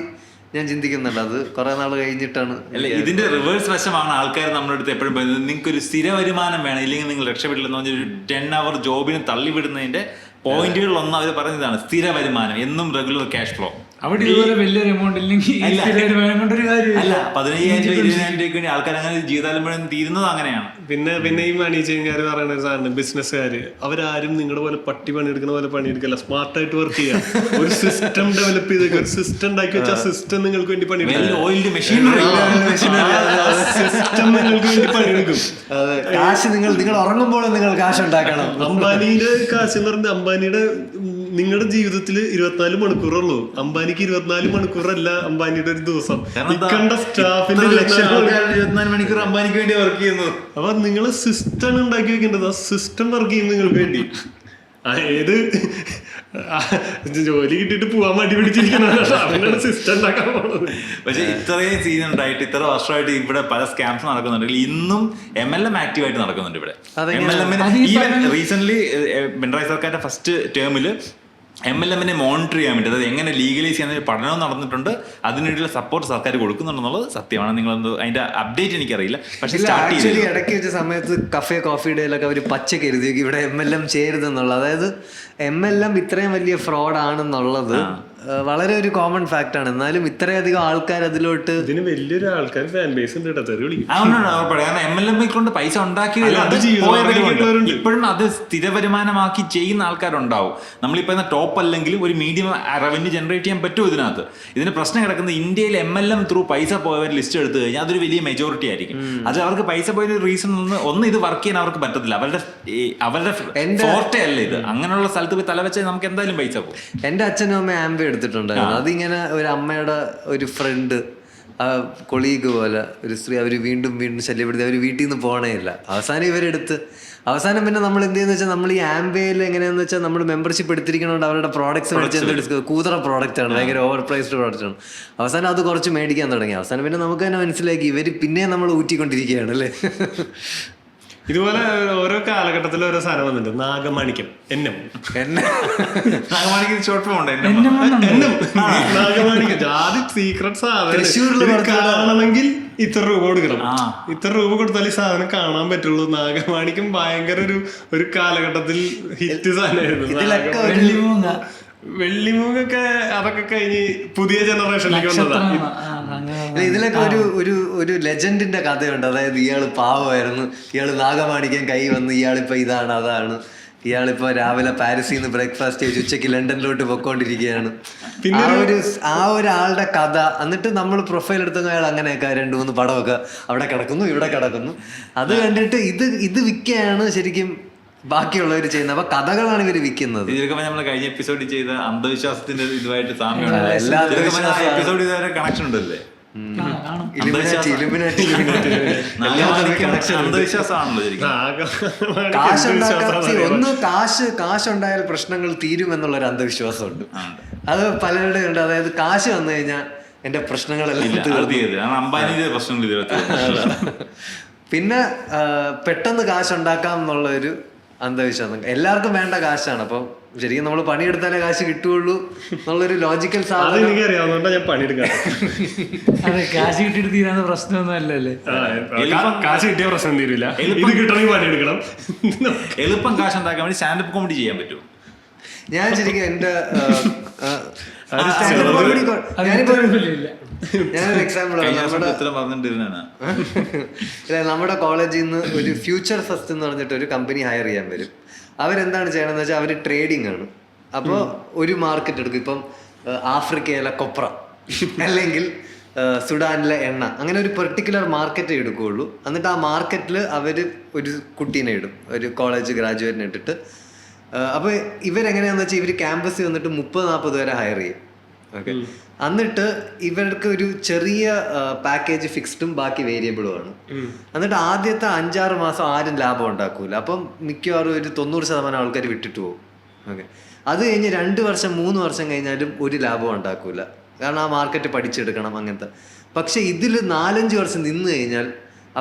ഞാൻ ചിന്തിക്കുന്നുണ്ട്, അത് കുറെ നാൾ കഴിഞ്ഞിട്ടാണ്. അല്ല, ഇതിന്റെ റിവേഴ്സ് വശമാണ് ആൾക്കാർ നമ്മുടെ അടുത്ത് എപ്പോഴും പറയുന്നത്, നിങ്ങൾക്ക് ഒരു സ്ഥിര വരുമാനം വേണം, ഇല്ലെങ്കിൽ നിങ്ങൾ രക്ഷപ്പെടില്ലെന്ന് പറഞ്ഞാൽ ഒരു 10 hour ജോബിന് തള്ളിവിടുന്നതിന്റെ പോയിന്റുകളിലൊന്നും അവർ പറഞ്ഞതാണ് സ്ഥിര വരുമാനം, എന്നും റെഗുലർ ക്യാഷ് ഫ്ലോ. അവിടെ ഇതുപോലെ വലിയൊരു എമൗണ്ട് ഇല്ലെങ്കിൽ അല്ല 15,000 20,000 രൂപയ്ക്ക് വേണ്ടി ആൾക്കാർ അങ്ങനെ ജീവിതകാലം മുഴുവൻ തീരുന്നത് അങ്ങനെയാണ്. പിന്നെ ഈ മണി ചെയിൻകാർ പറയുന്ന സാധനം, ബിസിനസ്സുകാര് അവരാരും നിങ്ങളുടെ പോലെ പട്ടി പണിയെടുക്കുന്ന പോലെ പണിയെടുക്കല്ല, സ്മാർട്ടായിട്ട് വർക്ക് ചെയ്യാം. ഒരു സിസ്റ്റം ഡെവലപ്പ് ചെയ്തേക്ക്, ഒരു സിസ്റ്റം ഉണ്ടാക്കി വെച്ചാൽ സിസ്റ്റം നിങ്ങൾക്ക് വേണ്ടി പണിയെടുക്കും. സിസ്റ്റം നിങ്ങൾക്ക് വേണ്ടി പണിയെടുക്കും. കാശ് നിങ്ങൾ ഉറങ്ങുമ്പോൾ നിങ്ങൾ കാശ് ഉണ്ടാക്കണം. അംബാനിയുടെ കാശ് എന്ന് പറഞ്ഞാൽ അംബാനിയുടെ നിങ്ങളുടെ ജീവിതത്തിൽ 24 മണിക്കൂറുള്ളൂ. അംബാനിക്ക് 24 മണിക്കൂറല്ല അംബാനിയുടെ ഒരു ദിവസം. കണ്ട സ്റ്റാഫിന്റെ 24 മണിക്കൂർ അംബാനിക്ക് വേണ്ടി വർക്ക് ചെയ്യുന്നു. അപ്പൊ നിങ്ങൾ സിസ്റ്റം ഉണ്ടാക്കി വെക്കേണ്ടത്, ആ സിസ്റ്റം വർക്ക് ചെയ്യും നിങ്ങൾക്ക് വേണ്ടി. ഏത് ജോലി കിട്ടിയിട്ട് പോവാൻ മടി പിടിച്ചിരിക്കുന്ന സിസ്റ്റം ഉണ്ടാക്കാൻ പോണത്. പക്ഷെ ഇത്രയും സീസൺ ഉണ്ടായിട്ട് ഇത്ര വർഷമായിട്ട് ഇവിടെ പല സ്കാംസ് നടക്കുന്നുണ്ടെങ്കിൽ ഇന്നും MLM ആക്റ്റീവായിട്ട് നടക്കുന്നുണ്ട് ഇവിടെ. MLM ഈവൻ റീസെന്റ് പിണറായി സർക്കാരിന്റെ ഫസ്റ്റ് ടേമില് MLM-നെ മോണിറ്റർ ചെയ്യാൻ വേണ്ടി, അതായത് എങ്ങനെ ലീഗലൈസ് ചെയ്യുന്ന ഒരു പഠനം നടന്നിട്ടുണ്ട്, അതിനുള്ള സപ്പോർട്ട് സർക്കാർ കൊടുക്കുന്നുണ്ടെന്നുള്ളത് സത്യമാണ്. നിങ്ങളെന്തോ അതിന്റെ അപ്ഡേറ്റ് എനിക്കറിയില്ല, പക്ഷേ സ്റ്റാർട്ട് ആക്ച്വലി ഇടയ്ക്ക് വെച്ച സമയത്ത് കഫേ കോഫി ഡേയിലൊക്കെ അവർ പച്ചക്ക് എഴുതി ഇവിടെ MLM ചെയ്യരുതെന്നുള്ളത്. അതായത് MLM ഇത്രയും വലിയ ഫ്രോഡ് ആണെന്നുള്ളത് വളരെ ഒരു കോമൺ ഫാക്ട് ആണ്. എന്നാലും ഇത്രയധികം ആൾക്കാർ അതിലോട്ട് ഇതിന് വലിയൊരു ആൾക്കാർ ഫാൻ ബേസ് ഉണ്ട് കേട്ടോ, തെറി വിളിക്കും. അതുകൊണ്ടാണ് അവർ പറയാം. കാരണം MLM കൊണ്ട് പൈസ ഉണ്ടാക്കിയതില്ല, അത് ജീവിതമാർഗ്ഗമുള്ളവരുണ്ട്. ഇപ്പോഴും അത് സ്ഥിര വരുമാനമാക്കി ചെയ്യുന്ന ആൾക്കാരുണ്ടാവും. നമ്മളിപ്പോ ടോപ്പ് അല്ലെങ്കിൽ ഒരു മീഡിയം റവന്യൂ ജനറേറ്റ് ചെയ്യാൻ പറ്റും ഇതിനകത്ത്. ഇതിന് പ്രശ്നം കിടക്കുന്നത് ഇന്ത്യയിൽ MLM ത്രൂ പൈസ പോയവർ ലിസ്റ്റ് എടുത്തു കഴിഞ്ഞാൽ അതൊരു വലിയ മെജോറിറ്റി ആയിരിക്കും. അത് അവർക്ക് പൈസ പോയൊരു റീസൺ ഒന്ന് ഇത് വർക്ക് ചെയ്യാൻ അവർക്ക് പറ്റത്തില്ല. അവരുടെ ഫോർട്ടേ അല്ല ഇത്. അങ്ങനെയുള്ള സ്ഥലത്ത് പോയി തലവെച്ചാൽ നമുക്ക് എന്തായാലും പൈസ പോകും. എൻ്റെ അച്ഛനും അമ്മ ആംബി എടുത്തിട്ടുണ്ടായിരുന്നു. അതിങ്ങനെ ഒരു അമ്മയുടെ ഒരു ഫ്രണ്ട് കൊളീഗ് പോലെ ഒരു സ്ത്രീ അവർ വീണ്ടും ശല്യപ്പെടുത്തി, അവർ വീട്ടിൽ നിന്ന് പോകണേ ഇല്ല. അവസാനം ഇവരെടുത്ത് പിന്നെ നമ്മൾ എന്ത് ചെയ്യുന്ന വെച്ചാൽ നമ്മൾ ഈ ആംബേയിൽ എങ്ങനെയാന്ന് വെച്ചാൽ നമ്മൾ മെമ്പർഷിപ്പ് എടുത്തിരിക്കണോണ്ട് അവരുടെ പ്രോഡക്ട്സ് മേടിച്ച് കൂതറ പ്രോഡക്റ്റ് ആണ്, ഭയങ്കര ഓവർ പ്രൈസ്ഡ് പ്രോഡക്റ്റ് ആണ്. അവസാനം അത് കുറച്ച് മേടിക്കാൻ തുടങ്ങി. അവസാനം പിന്നെ നമുക്ക് തന്നെ മനസ്സിലാക്കി ഇവർ പിന്നെ നമ്മൾ ഊറ്റിക്കൊണ്ടിരിക്കുകയാണ് അല്ലേ. ഇതുപോലെ ഓരോ കാലഘട്ടത്തിൽ ഓരോ സാധനം വന്നിട്ടുണ്ട്. നാഗമാണിക്യം നാഗമാണിക്ക് ഷോർട്ട് ഫോൺ ഉണ്ട്. നാഗമാണിക്യം ആദ്യം സീക്രട്ട് സാധനം കാണണമെങ്കിൽ ഇത്ര രൂപ കൊടുക്കണം. ഇത്ര രൂപ കൊടുത്താൽ ഈ സാധനം കാണാൻ പറ്റുള്ളൂ. നാഗമാണിക്യം ഭയങ്കര ഒരു കാലഘട്ടത്തിൽ ഹിറ്റ് സാധനമായിരുന്നു. വെള്ളിമൂങ്ങൊക്കെ അതൊക്കെ കഴിഞ്ഞ് പുതിയ ജനറേഷനിലേക്ക് വന്നതാണ്. ഇതിലൊക്കെ ഒരു ലെജൻഡിന്റെ കഥയുണ്ട്. അതായത് ഇയാള് പാവമായിരുന്നു, ഇയാള് നാഗമാണിക്കാൻ കൈ വന്ന് ഇയാളിപ്പോ ഇതാണ് അതാണ്, ഇയാളിപ്പോ രാവിലെ പാരീസിൽ നിന്ന് ബ്രേക്ക്ഫാസ്റ്റ് കഴിച്ച് ഉച്ചയ്ക്ക് ലണ്ടനിലോട്ട് പൊക്കോണ്ടിരിക്കുകയാണ്. ആ ഒരാളുടെ കഥ. എന്നിട്ട് നമ്മൾ പ്രൊഫൈൽ എടുത്ത അയാൾ അങ്ങനെയൊക്കെ 2-3 പടമൊക്കെ അവിടെ കിടക്കുന്നു ഇവിടെ കിടക്കുന്നു. അത് കണ്ടിട്ട് ഇത് വിൽക്കുകയാണ് ശരിക്കും ബാക്കിയുള്ളവർ ചെയ്യുന്നത്. അപ്പൊ കഥകളാണ് ഇവര് വിൽക്കുന്നത്. ഇതിലൊക്കെ നമ്മൾ കഴിഞ്ഞ എപ്പിസോഡിൽ ചെയ്ത അന്ധവിശ്വാസത്തിന്റെ ഇതുമായിട്ട് സാമ്യമുണ്ട്. എപ്പിസോഡ് ഇതുവരെ കണക്ഷൻ ഉണ്ടല്ലേ? കാശുണ്ടായാൽ പ്രശ്നങ്ങൾ തീരും എന്നുള്ളൊരു അന്ധവിശ്വാസമുണ്ട്. അത് പലരുടെ ഉണ്ട്. അതായത് കാശ് വന്നു കഴിഞ്ഞാൽ എന്റെ പ്രശ്നങ്ങളെല്ലാം പിന്നെ പെട്ടെന്ന് കാശുണ്ടാക്കാം എന്നുള്ളൊരു അന്ധവിശ്വാസം. എല്ലാവർക്കും വേണ്ട കാശാണ്. അപ്പം ശരിക്കും നമ്മൾ പണിയെടുത്താലേ കാശ് കിട്ടുള്ളൂ എന്നുള്ളൊരു ലോജിക്കൽ സാധനം എനിക്കറിയാവുന്നതുകൊണ്ടാ ഞാൻ പണിയെടുക്കാം. അതെ, കാശ് കിട്ടിയിട്ട് തീരാത്ത പ്രശ്നമൊന്നും അല്ലല്ലേ. കാശ് കിട്ടിയ പ്രശ്നം തീരില്ല. ഇത് കിട്ടണമെങ്കിൽ പണിയെടുക്കണം. എളുപ്പം കാശ് ഉണ്ടാക്കാൻ വേണ്ടി സ്റ്റാൻഡപ്പ് കോമഡി ചെയ്യാൻ പറ്റും. ഞാൻ ശരിക്കും എന്റെ ഞാനൊരു എക്സാമ്പിൾ നമ്മുടെ കോളേജിൽ നിന്ന് ഒരു ഫ്യൂച്ചർ ഫസ്റ്റ് എന്ന് പറഞ്ഞിട്ട് ഒരു കമ്പനി ഹയർ ചെയ്യാൻ വരും. അവരെന്താണ് ചെയ്യണമെന്ന് വെച്ചാൽ അവർ ട്രേഡിംഗ് ആണ്. അപ്പോൾ ഒരു മാർക്കറ്റ് എടുക്കും. ഇപ്പം ആഫ്രിക്കയിലെ കൊപ്ര അല്ലെങ്കിൽ സുഡാനിലെ എണ്ണ, അങ്ങനെ ഒരു പെർട്ടിക്കുലർ മാർക്കറ്റ് എടുക്കുകയുള്ളൂ. എന്നിട്ട് ആ മാർക്കറ്റിൽ അവർ ഒരു കുട്ടീനെ ഇടും, ഒരു കോളേജ് ഗ്രാജുവേറ്റിനെ ഇട്ടിട്ട്. അപ്പോൾ ഇവരെങ്ങനെയാണെന്ന് വെച്ചാൽ ഇവർ ക്യാമ്പസിൽ വന്നിട്ട് 30-40 പേരെ ഹയർ ചെയ്യും. ഓക്കെ, എന്നിട്ട് ഇവർക്ക് ഒരു ചെറിയ പാക്കേജ് ഫിക്സ്ഡും ബാക്കി വേരിയബിളുമാണ്. എന്നിട്ട് ആദ്യത്തെ 5-6 മാസം ആരും ലാഭം ഉണ്ടാക്കൂല. അപ്പം മിക്കവാറും ഒരു 90% ആൾക്കാർ വിട്ടിട്ട് പോകും. ഓക്കെ, അത് കഴിഞ്ഞ് 2 വർഷം 3 വർഷം കഴിഞ്ഞാലും ഒരു ലാഭം ഉണ്ടാക്കൂല. കാരണം ആ മാർക്കറ്റ് പഠിച്ചെടുക്കണം അങ്ങനത്തെ. പക്ഷെ ഇതിൽ 4-5 വർഷം നിന്ന് കഴിഞ്ഞാൽ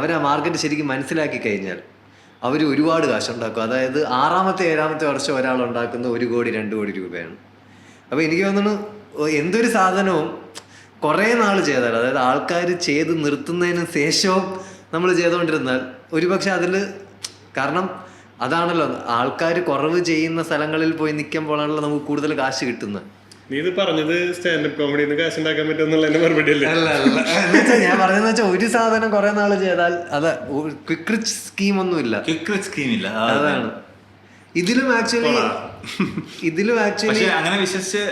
അവർ ആ മാർക്കറ്റ് ശരിക്കും മനസ്സിലാക്കി കഴിഞ്ഞാൽ അവർ ഒരുപാട് കാശുണ്ടാക്കും. അതായത് 6-ാമത്തെ 7-ാമത്തെ വർഷം ഒരാൾ ഉണ്ടാക്കുന്ന 1 കോടി 2 കോടി രൂപയാണ്. അപ്പോൾ എനിക്ക് തോന്നുന്നു എന്തൊരു സാധനവും കുറേ നാൾ ചെയ്താൽ, അതായത് ആൾക്കാർ ചെയ്ത് നിർത്തുന്നതിന് ശേഷവും നമ്മൾ ചെയ്തുകൊണ്ടിരുന്നാൽ ഒരുപക്ഷെ അതിൽ, കാരണം അതാണല്ലോ ആൾക്കാർ കുറവ് ചെയ്യുന്ന സ്ഥലങ്ങളിൽ പോയി നിൽക്കുമ്പോഴാണല്ലോ നമുക്ക് കൂടുതൽ കാശ് കിട്ടുന്നത്. നീ ഇത് പറഞ്ഞത് സ്റ്റാൻഡപ്പ് കോമഡിന്ന് കാശ് ഉണ്ടാക്കാൻ പറ്റുമെന്നുള്ള മറുപടി അല്ലേ? അല്ല, ഞാൻ പറഞ്ഞതെന്ന് വെച്ചാൽ ഒരു സാധനം കുറെ നാള് ചെയ്താൽ അത് ക്വിക്ക് റിച്ച് സ്കീം ഒന്നുമില്ല. അതാണ് ഇതിലും ആക്ച്വലി അങ്ങനെ വിശ്വസിച്ച്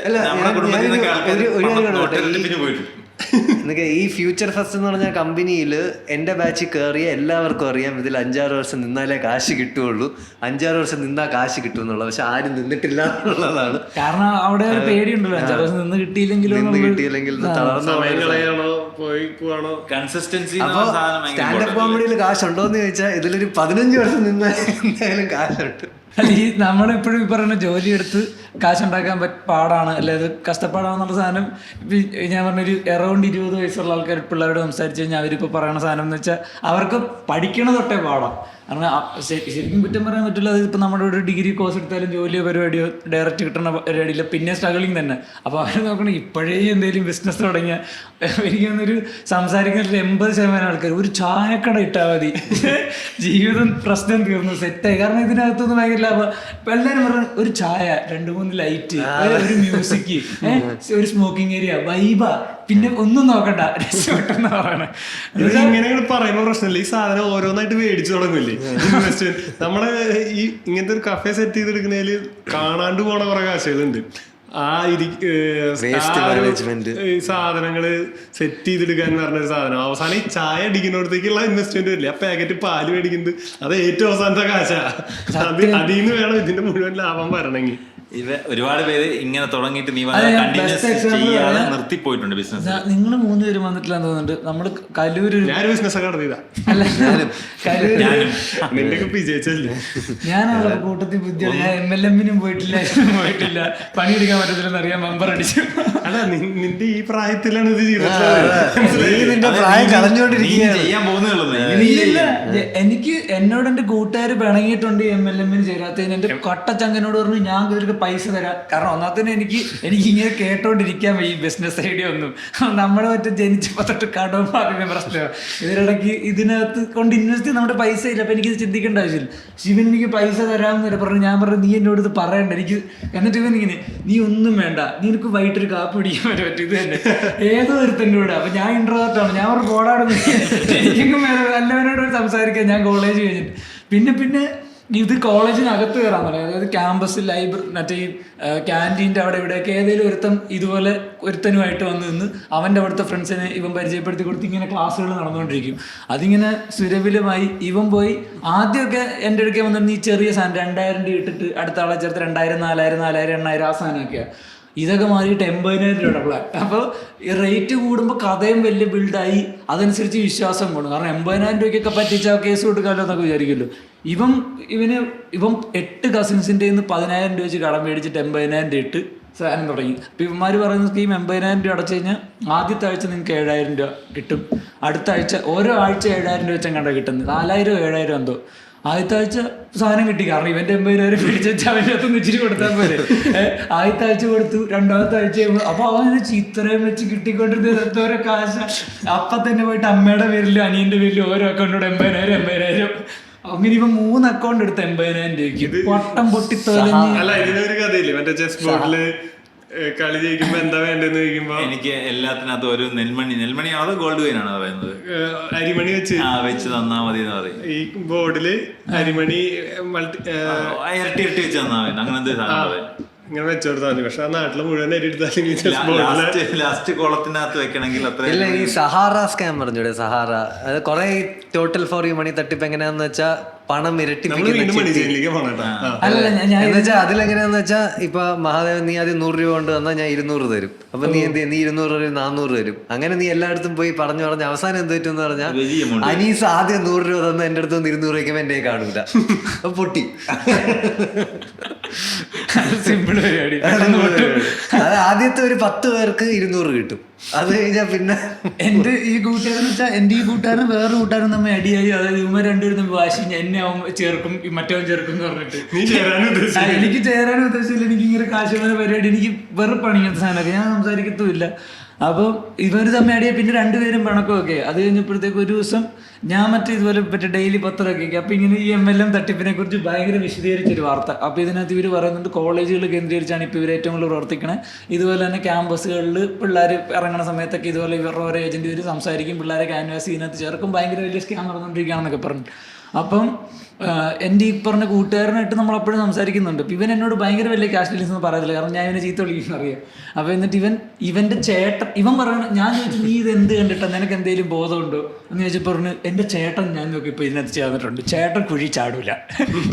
എന്നൊക്കെ ഈ ഫ്യൂച്ചർ ഫസ്റ്റ് എന്ന് പറഞ്ഞ കമ്പനിയിൽ എൻ്റെ ബാച്ചിൽ കയറിയ എല്ലാവർക്കും അറിയാം ഇതിൽ 5-6 വർഷം നിന്നാലേ കാശ് കിട്ടുള്ളൂ, 5-6 വർഷം നിന്നാ കാശ് കിട്ടും എന്നുള്ളത്. പക്ഷെ ആരും നിന്നിട്ടില്ല എന്നുള്ളതാണ്. കാരണം അവിടെ ഒരു പേടിയുണ്ടല്ലോ, 5 വർഷം നിന്ന് കിട്ടിയില്ലെങ്കിൽ കൺസിസ്റ്റൻസി. അപ്പൊ സ്റ്റാൻഡപ്പ് കോമഡിയിൽ കാശുണ്ടോന്ന് ചോദിച്ചാൽ ഇതിലൊരു 15 വർഷം നിന്നാൽ എന്തായാലും കാശുണ്ട്. ഈ നമ്മളെപ്പോഴും ഈ പറയുന്ന ജോലി എടുത്ത് കാശുണ്ടാക്കാൻ പാടാണ്, അല്ലാതെ കഷ്ടപ്പാടാണെന്നുള്ള സാധനം. ഞാൻ പറഞ്ഞൊരു അറൗണ്ട് 20 വയസ്സുള്ള ആൾക്കാർ പിള്ളേരോട് സംസാരിച്ച് കഴിഞ്ഞാൽ അവരിപ്പോൾ പറയുന്ന സാധനം എന്ന് വെച്ചാൽ അവർക്ക് പഠിക്കണ തൊട്ടേ പാടാം. കാരണം ശരിക്കും കുറ്റം പറയാൻ പറ്റില്ല. അത് ഇപ്പം നമ്മുടെ ഒരു ഡിഗ്രി കോഴ്സ് എടുത്താലും ജോലിയോ പരിപാടിയോ ഡയറക്റ്റ് കിട്ടുന്ന പരിപാടിയില്ല, പിന്നെ സ്ട്രഗിളിങ് തന്നെ. അപ്പോൾ അവർ നോക്കണം ഇപ്പോഴേ എന്തെങ്കിലും ബിസിനസ് തുടങ്ങിയ എനിക്ക് തോന്നുന്നൊരു സംസാരിക്കുന്ന 80% ആൾക്കാർ ഒരു ചായക്കട ഇട്ടാൽ മതി ജീവിതം പ്രശ്നം തീർന്നു സെറ്റായി. കാരണം ഇതിനകത്തൊന്നും ഭയങ്കര ലാഭം. ഇപ്പം എല്ലാവരും പറഞ്ഞ ഒരു ചായ, 2-3 ലൈറ്റ്, ഒരു മ്യൂസിക്, ഒരു സ്മോക്കിംഗ് ഏരിയ, വൈബ, പിന്നെ ഒന്നും നോക്കണ്ട രക്ഷപ്പെട്ടെന്ന് പറയണേ. ഇങ്ങനെ പറയുമ്പോ പ്രശ്നമില്ല. ഈ സാധനം ഓരോന്നായിട്ട് മേടിച്ചു തുടങ്ങില്ലേ ഇൻവെസ്റ്റ്മെന്റ്. നമ്മള് ഈ ഇങ്ങനത്തെ ഒരു കഫേ സെറ്റ് ചെയ്തെടുക്കുന്നതിൽ കാണാണ്ട് പോണ കുറെ കാശുകളുണ്ട്. ഈ സാധനങ്ങള് സെറ്റ് ചെയ്തെടുക്കാൻ പറഞ്ഞൊരു സാധനം അവസാനം ഈ ചായ അടിക്കുന്നിടത്തേക്കുള്ള ഇൻവെസ്റ്റ്മെന്റ് വരില്ല. ആ പാക്കറ്റ് പാല് മേടിക്കുന്നത് അത് ഏറ്റവും അവസാനത്തെ കാശാ. അതിൽ നിന്ന് വേണം ഇതിന്റെ മുഴുവൻ ലാഭം വരണമെങ്കിൽ. ഒരുപാട് പേര് ഇങ്ങനെ തുടങ്ങിയിട്ട് നീ കണ്ടിന്യൂസ് ചെയ്യാതെ നിർത്തിപ്പോയിട്ടുണ്ട് ബിസിനസ്. നിങ്ങൾ 3 പേരും വന്നിട്ടില്ലാന്ന് തോന്നുന്നുണ്ട്. നമ്മള് കലൂര് ഞാൻ ബിസിനസ് ഒക്കെ നടത്തിയതാ. ഞാനുള്ള കൂട്ടത്തിൽ ബുദ്ധിയാണ്. ഞാൻ MLM-നും പോയിട്ടില്ല, പണിയെടുക്കാൻ പറ്റത്തില്ലെന്ന് അറിയാൻ മെമ്പർ അടിച്ചു. അല്ല നിന്റെ ഈ പ്രായത്തിലാണ് ഇത് ചെയ്യാൻ പോകുന്നുള്ളത്. എനിക്ക് എന്നോട് എന്റെ കൂട്ടുകാർ പിണങ്ങിയിട്ടുണ്ട് MLM-ന് ചേരാത്തതിന്. എന്റെ കട്ടച്ചങ്കനോട് പറഞ്ഞു ഞാൻ ഇവർക്ക് പൈസ തരാം. കാരണം ഒന്നാമത്തെ എനിക്ക് ഇങ്ങനെ കേട്ടോണ്ടിരിക്കാൻ ഈ ബിസിനസ് ഐഡിയ ഒന്നും. നമ്മളെ മറ്റേ ജനിച്ചപ്പോ തൊട്ട് കടവും അതിന്റെ പ്രശ്നമാണ്. ഇതിനിടയ്ക്ക് ഇതിനകത്ത് കൊണ്ട് ഇൻവെസ്റ്റ് ചെയ്യാൻ നമ്മുടെ പൈസ ഇല്ല. അപ്പൊ എനിക്കിത് ചിന്തിക്കേണ്ട ആവശ്യമില്ല. ശിവൻ എനിക്ക് പൈസ തരാമെന്ന് പറഞ്ഞു. ഞാൻ പറഞ്ഞു നീ എന്നോട് ഇത് പറയണ്ട എനിക്ക്. എന്നിട്ട് ഇവൻ ഇങ്ങനെ നീ ഒന്നും വേണ്ട, നീ എനിക്ക് വൈകിട്ടൊരു കാപ്പി പിടിക്കാൻ പറ്റും. ഇത് തന്നെ ഏതോ ഒരുത്തൻ്റെ കൂടെ. അപ്പൊ ഞാൻ ഇൻട്രോവേർട്ടാണ്. ഞാൻ ഒരു ബോർഡാണ്. എനിക്കും നല്ലവനോട് സംസാരിക്കാൻ ഞാൻ കോളേജ് കഴിഞ്ഞിട്ട്. പിന്നെ ഇത് കോളേജിനകത്ത് കയറാൻ പറയാം. അതായത് ക്യാമ്പസ് ലൈബ്രറി മറ്റേ ഈ ക്യാൻറ്റീൻ്റെ അവിടെ ഇവിടെയൊക്കെ ഏതെങ്കിലും ഒരുത്തനുമായിട്ട് വന്ന് നിന്ന് അവൻ്റെ അവിടുത്തെ ഫ്രണ്ട്സിനെ ഇവൻ പരിചയപ്പെടുത്തി കൊടുത്ത് ഇങ്ങനെ ക്ലാസ്സുകൾ നടന്നുകൊണ്ടിരിക്കും. അതിങ്ങനെ സുരഭിലമായി ഇവൻ പോയി ആദ്യമൊക്കെ എൻ്റെ അടുക്കൽ വന്നിട്ട് ഈ ചെറിയ സാധനം 2000 രൂപ ഇട്ടിട്ട് അടുത്ത ആളെ ചേർത്ത് 2000, 4000, 4000, 8000 ആ സാധനമൊക്കെയാണ്. ഇതൊക്കെ മാറിയിട്ട് 80,000 രൂപയുടെ പ്ലാൻ. അപ്പോൾ ഈ റേറ്റ് കൂടുമ്പോൾ കഥയും വലിയ ബിൽഡായി അതനുസരിച്ച് വിശ്വാസം കൂടും. കാരണം 80,000 രൂപയ്ക്കൊക്കെ പറ്റിച്ചാൽ കേസ് കൊടുക്കാമല്ലോ എന്നൊക്കെ വിചാരിക്കുമല്ലോ. ഇവൻ 8 കസിൻസിൻ്റെ 10,000 രൂപ വെച്ച് കടം മേടിച്ചിട്ട് 80,000 രൂപ ഇട്ട് സാധനം തുടങ്ങി. അപ്പോൾ ഇവന്മാർ പറയുന്ന സ്കീം 80,000 രൂപ അടച്ചു കഴിഞ്ഞാൽ ആദ്യത്തെ ആഴ്ച നിങ്ങൾക്ക് 7,000 രൂപ കിട്ടും. അടുത്ത ആഴ്ച ഓരോ ആഴ്ച 7,000 രൂപ വെച്ചാൽ കണ്ട കിട്ടുന്നത്. 4,000, 7,000 എന്തോ. ആദ്യത്തെ ആഴ്ച സാധനം കിട്ടി. കാരണം ഇവന്റെ 80,000 പിടിച്ച് വെച്ച് അവൻ്റെ അകത്ത് ഇച്ചിരി കൊടുത്താൽ പോലെ. ആദ്യത്തെ ആഴ്ച കൊടുത്തു, 2ാമത്തെ ആഴ്ച അപ്പൊ അവന് ചിത്രയും വെച്ച് കിട്ടിക്കൊണ്ടിരുന്നത് എന്തോരോ കാശ. അപ്പൊ തന്നെ പോയിട്ട് അമ്മയുടെ പേരിലും അനിയന്റെ പേരിലും ഓരോ അക്കൗണ്ടോട് 80,000. അങ്ങനെ ഇവ 3 അക്കൗണ്ട് എടുത്ത് 80,000 രൂപയ്ക്ക് വട്ടം പൊട്ടി തെളിഞ്ഞ്. അല്ല ഇതിനൊരു കഥയില്ലേ മറ്റേ ചെസ് ബോർഡില് കളി ജയിക്കുമ്പോ എന്താ വേണ്ടെന്ന് ചോദിക്കുമ്പോ എനിക്ക് എല്ലാത്തിനകത്തും ഒരു നെൽമണിയാണോ ഗോൾഡ് കോയിൻ ആണോ പറയുന്നത്, അരിമണി വെച്ച് തന്നാ മതി എന്ന് പറയും. ഈ ബോർഡില് അരിമണി ഇരട്ടി വെച്ച് തന്നാ മതി. അങ്ങനെ എന്ത് സാധനം ഇങ്ങനെ വെച്ചെടുത്താൽ മതി. പക്ഷെ ആ നാട്ടില് മുഴുവൻ അരി ലാസ്റ്റ് കോളത്തിനകത്ത് വെക്കണമെങ്കിൽ അത്ര ഇല്ല. ഈ സഹാറ സ്കാം പറഞ്ഞൂടെ? സഹാറ അത് കുറെ ടോട്ടൽ ഫോർ യു മണി തട്ടിപ്പ് എങ്ങനെയാന്ന് വെച്ചാ പണം ഇരട്ടിപ്പിക്കുന്ന. അതിലെങ്ങനെയാന്ന് വെച്ചാ ഇപ്പൊ മഹാദേവൻ നീ ആദ്യം 100 രൂപ കൊണ്ട് തന്നാൽ ഞാൻ 200 തരും. അപ്പൊ നീ എന്ത് 200 രൂപ 400 തരും. അങ്ങനെ നീ എല്ലായിടത്തും പോയി പറഞ്ഞു അവസാനം എന്ത് പറ്റുമെന്ന് പറഞ്ഞാൽ അനീസ് ആദ്യം 100 രൂപ തന്ന എന്റെ അടുത്ത് 200 രൂപയ്ക്ക് എന്റെ കാണൂല. അപ്പൊ പൊട്ടി. സിമ്പിൾ പരിപാടി. അത് ആദ്യത്തെ ഒരു 10 പേർക്ക് 200 കിട്ടും. അത് കഴിഞ്ഞാൽ പിന്നെ എന്റെ ഈ കൂട്ടുകാരെന്ന് വെച്ചാൽ എന്റെ ഈ കൂട്ടുകാരൻ വേറൊരു കൂട്ടുകാരൻ തമ്മിൽ അടിയായി. അതായത് ഇവർ രണ്ടുപേരും തമ്മിൽ വാശി, എന്നെ അവൻ ചേർക്കും മറ്റവൻ ചേർക്കും എന്ന് പറഞ്ഞിട്ട് എനിക്ക് ചേരാനും ഉദ്ദേശിച്ചില്ല. എനിക്ക് ഇങ്ങനെ കാശുമാന പരിപാടി എനിക്ക് വെറുപ്പാണ് ഇങ്ങനത്തെ സാധനമൊക്കെ. ഞാൻ സംസാരിക്കത്തുമില്ല. അപ്പോൾ ഇവർ തമ്മിൽ അടിയാൽ പിന്നെ 2 പേരും പിണക്കമൊക്കെ. അത് കഴിഞ്ഞപ്പോഴത്തേക്ക് ഒരു ദിവസം ഞാൻ ഇതുപോലെ ഡെയിലി പത്രമൊക്കെ. അപ്പോൾ ഇങ്ങനെ ഈ MLM തട്ടിപ്പിനെ കുറിച്ച് ഭയങ്കര വിശദീകരിച്ചൊരു വാർത്ത. അപ്പോൾ ഇതിനകത്ത് ഇവർ പറയുന്നുണ്ട് കോളേജുകൾ കേന്ദ്രീകരിച്ചാണ് ഇപ്പോൾ ഇവർ ഏറ്റവും കൂടുതൽ പ്രവർത്തിക്കണേ. ഇതുപോലെ തന്നെ ക്യാമ്പസുകളിൽ പിള്ളേർ ഇറങ്ങുന്ന സമയത്തൊക്കെ ഇതുപോലെ ഇവരുടെ ഓരോ ഏജന്റ് ഇവർ സംസാരിക്കും, പിള്ളേരെ ക്യാൻവാസ് ഇതിനകത്ത് ചേർക്കും, ഭയങ്കര വലിയ സ്കാം നടന്നുകൊണ്ടിരിക്കുകയാണെന്നൊക്കെ പറഞ്ഞു. അപ്പം എൻ്റെ ഈ പറഞ്ഞ കൂട്ടുകാരനായിട്ട് നമ്മളപ്പോഴും സംസാരിക്കുന്നുണ്ട്. അപ്പം ഇവൻ എന്നോട് ഭയങ്കര വലിയ ക്യാഷ് ഡീലിങ്സ് എന്ന് പറയത്തില്ല, കാരണം ഞാൻ ഇവനെ ചീത്ത വിളിക്കുന്ന അറിയാം. അപ്പോൾ എന്നിട്ട് ഇവൻ്റെ ചേട്ടൻ പറയണം. ഞാൻ ചോദിച്ചു നീ ഇത് എന്ത് കണ്ടിട്ടാ, നിനക്ക് എന്തെങ്കിലും ബോധമുണ്ടോ എന്ന് ചോദിച്ചപ്പോൾ പറഞ്ഞു എൻ്റെ ചേട്ടൻ ഞാൻ നോക്കിയപ്പോൾ ഇതിനകത്ത് ചേർന്നിട്ടുണ്ട്. ചേട്ടൻ കുഴി ചാടൂല.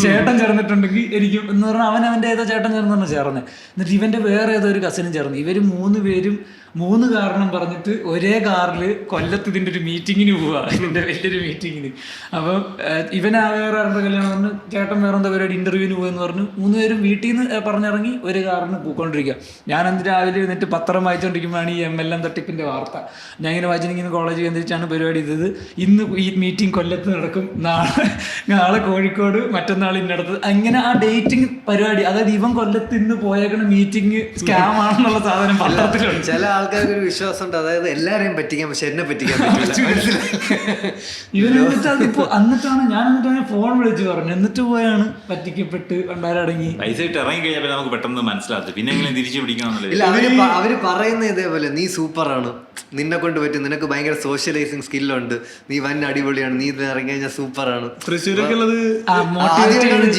ചേട്ടൻ ചേർന്നിട്ടുണ്ടെങ്കിൽ എനിക്ക് എന്ന് പറഞ്ഞാൽ അവൻ്റെ ഏതോ ചേട്ടൻ ചേർന്നാണ് ചേർന്നത്. എന്നിട്ട് ഇവൻ്റെ വേറെ ഏതോ ഒരു കസിനും ചേർന്ന്. ഇവർ 3 പേരും 3 കാരണം പറഞ്ഞിട്ട് ഒരേ കാറിൽ കൊല്ലത്ത് ഇതിൻ്റെ ഒരു മീറ്റിങ്ങിന് പോവാ, ഇതിൻ്റെ വലിയൊരു മീറ്റിങ്ങിന്. അപ്പം ഇവനാ വേറെ ആരുടെ കല്യാണം പറഞ്ഞു, ചേട്ടൻ വേറെ എന്താ പരിപാടി ഇൻ്റർവ്യൂവിന് പോകുമെന്ന് പറഞ്ഞു. 3 പേരും വീട്ടിൽ നിന്ന് പറഞ്ഞിറങ്ങി ഒരു കാറിന് പോയിക്കൊണ്ടിരിക്കുക. ഞാനന്ന് രാവിലെ എന്നിട്ട് പത്രം വായിച്ചുകൊണ്ടിരിക്കുമ്പോഴാണ് ഈ MLM തട്ടിപ്പിൻ്റെ വാർത്ത. ഞാൻ ഇങ്ങനെ വായിച്ചിങ്ങനെ കോളേജ് കേന്ദ്രീകരിച്ചാണ് പരിപാടി ചെയ്തത്. ഇന്ന് ഈ മീറ്റിംഗ് കൊല്ലത്ത് നടക്കും, നാളെ കോഴിക്കോട്, മറ്റന്നാൾ ഇന്നടത്ത്, അങ്ങനെ ആ ഡേറ്റിംഗ് പരിപാടി. അതായത് ഇവൻ കൊല്ലത്ത് ഇന്ന് പോയേക്കണ മീറ്റിംഗ് സ്കാം ആണെന്നുള്ള സാധനം പത്രത്തിലുണ്ട്. ചില ആൾക്കാർക്ക് ഒരു വിശ്വാസമുണ്ട്, അതായത് എല്ലാരെയും പറ്റിക്കാൻ, പക്ഷെ എന്നെ പറ്റിക്കാൻ പറ്റില്ല. ഇവൻ എന്നിട്ടാണ് ഞാൻ ഫോൺ വിളിച്ച് പറഞ്ഞു, എന്നിട്ട് പോയാണ് പറ്റിക്കപ്പെട്ട് കണ്ടാരടങ്ങി. പൈസ ഇട്ട് ഇറങ്ങി കഴിഞ്ഞാൽ നമുക്ക് പെട്ടെന്ന് മനസ്സിലാക്കും, പിന്നെ എങ്ങനെ തിരിച്ചു പിടിക്കണം. ഇല്ല, അവര് പറയുന്ന ഇതേപോലെ നീ സൂപ്പറാണ്, നിന്നെ കൊണ്ട് പറ്റും, നിനക്ക് ഭയങ്കര സോഷ്യലൈസിങ് സ്കില്ലുണ്ട്, നീ വൻ അടിപൊളിയാണ്, നീ ഇത് ഇറങ്ങി കഴിഞ്ഞാൽ സൂപ്പറാണ്. തൃശ്ശൂരൊക്കെ ഉള്ളത്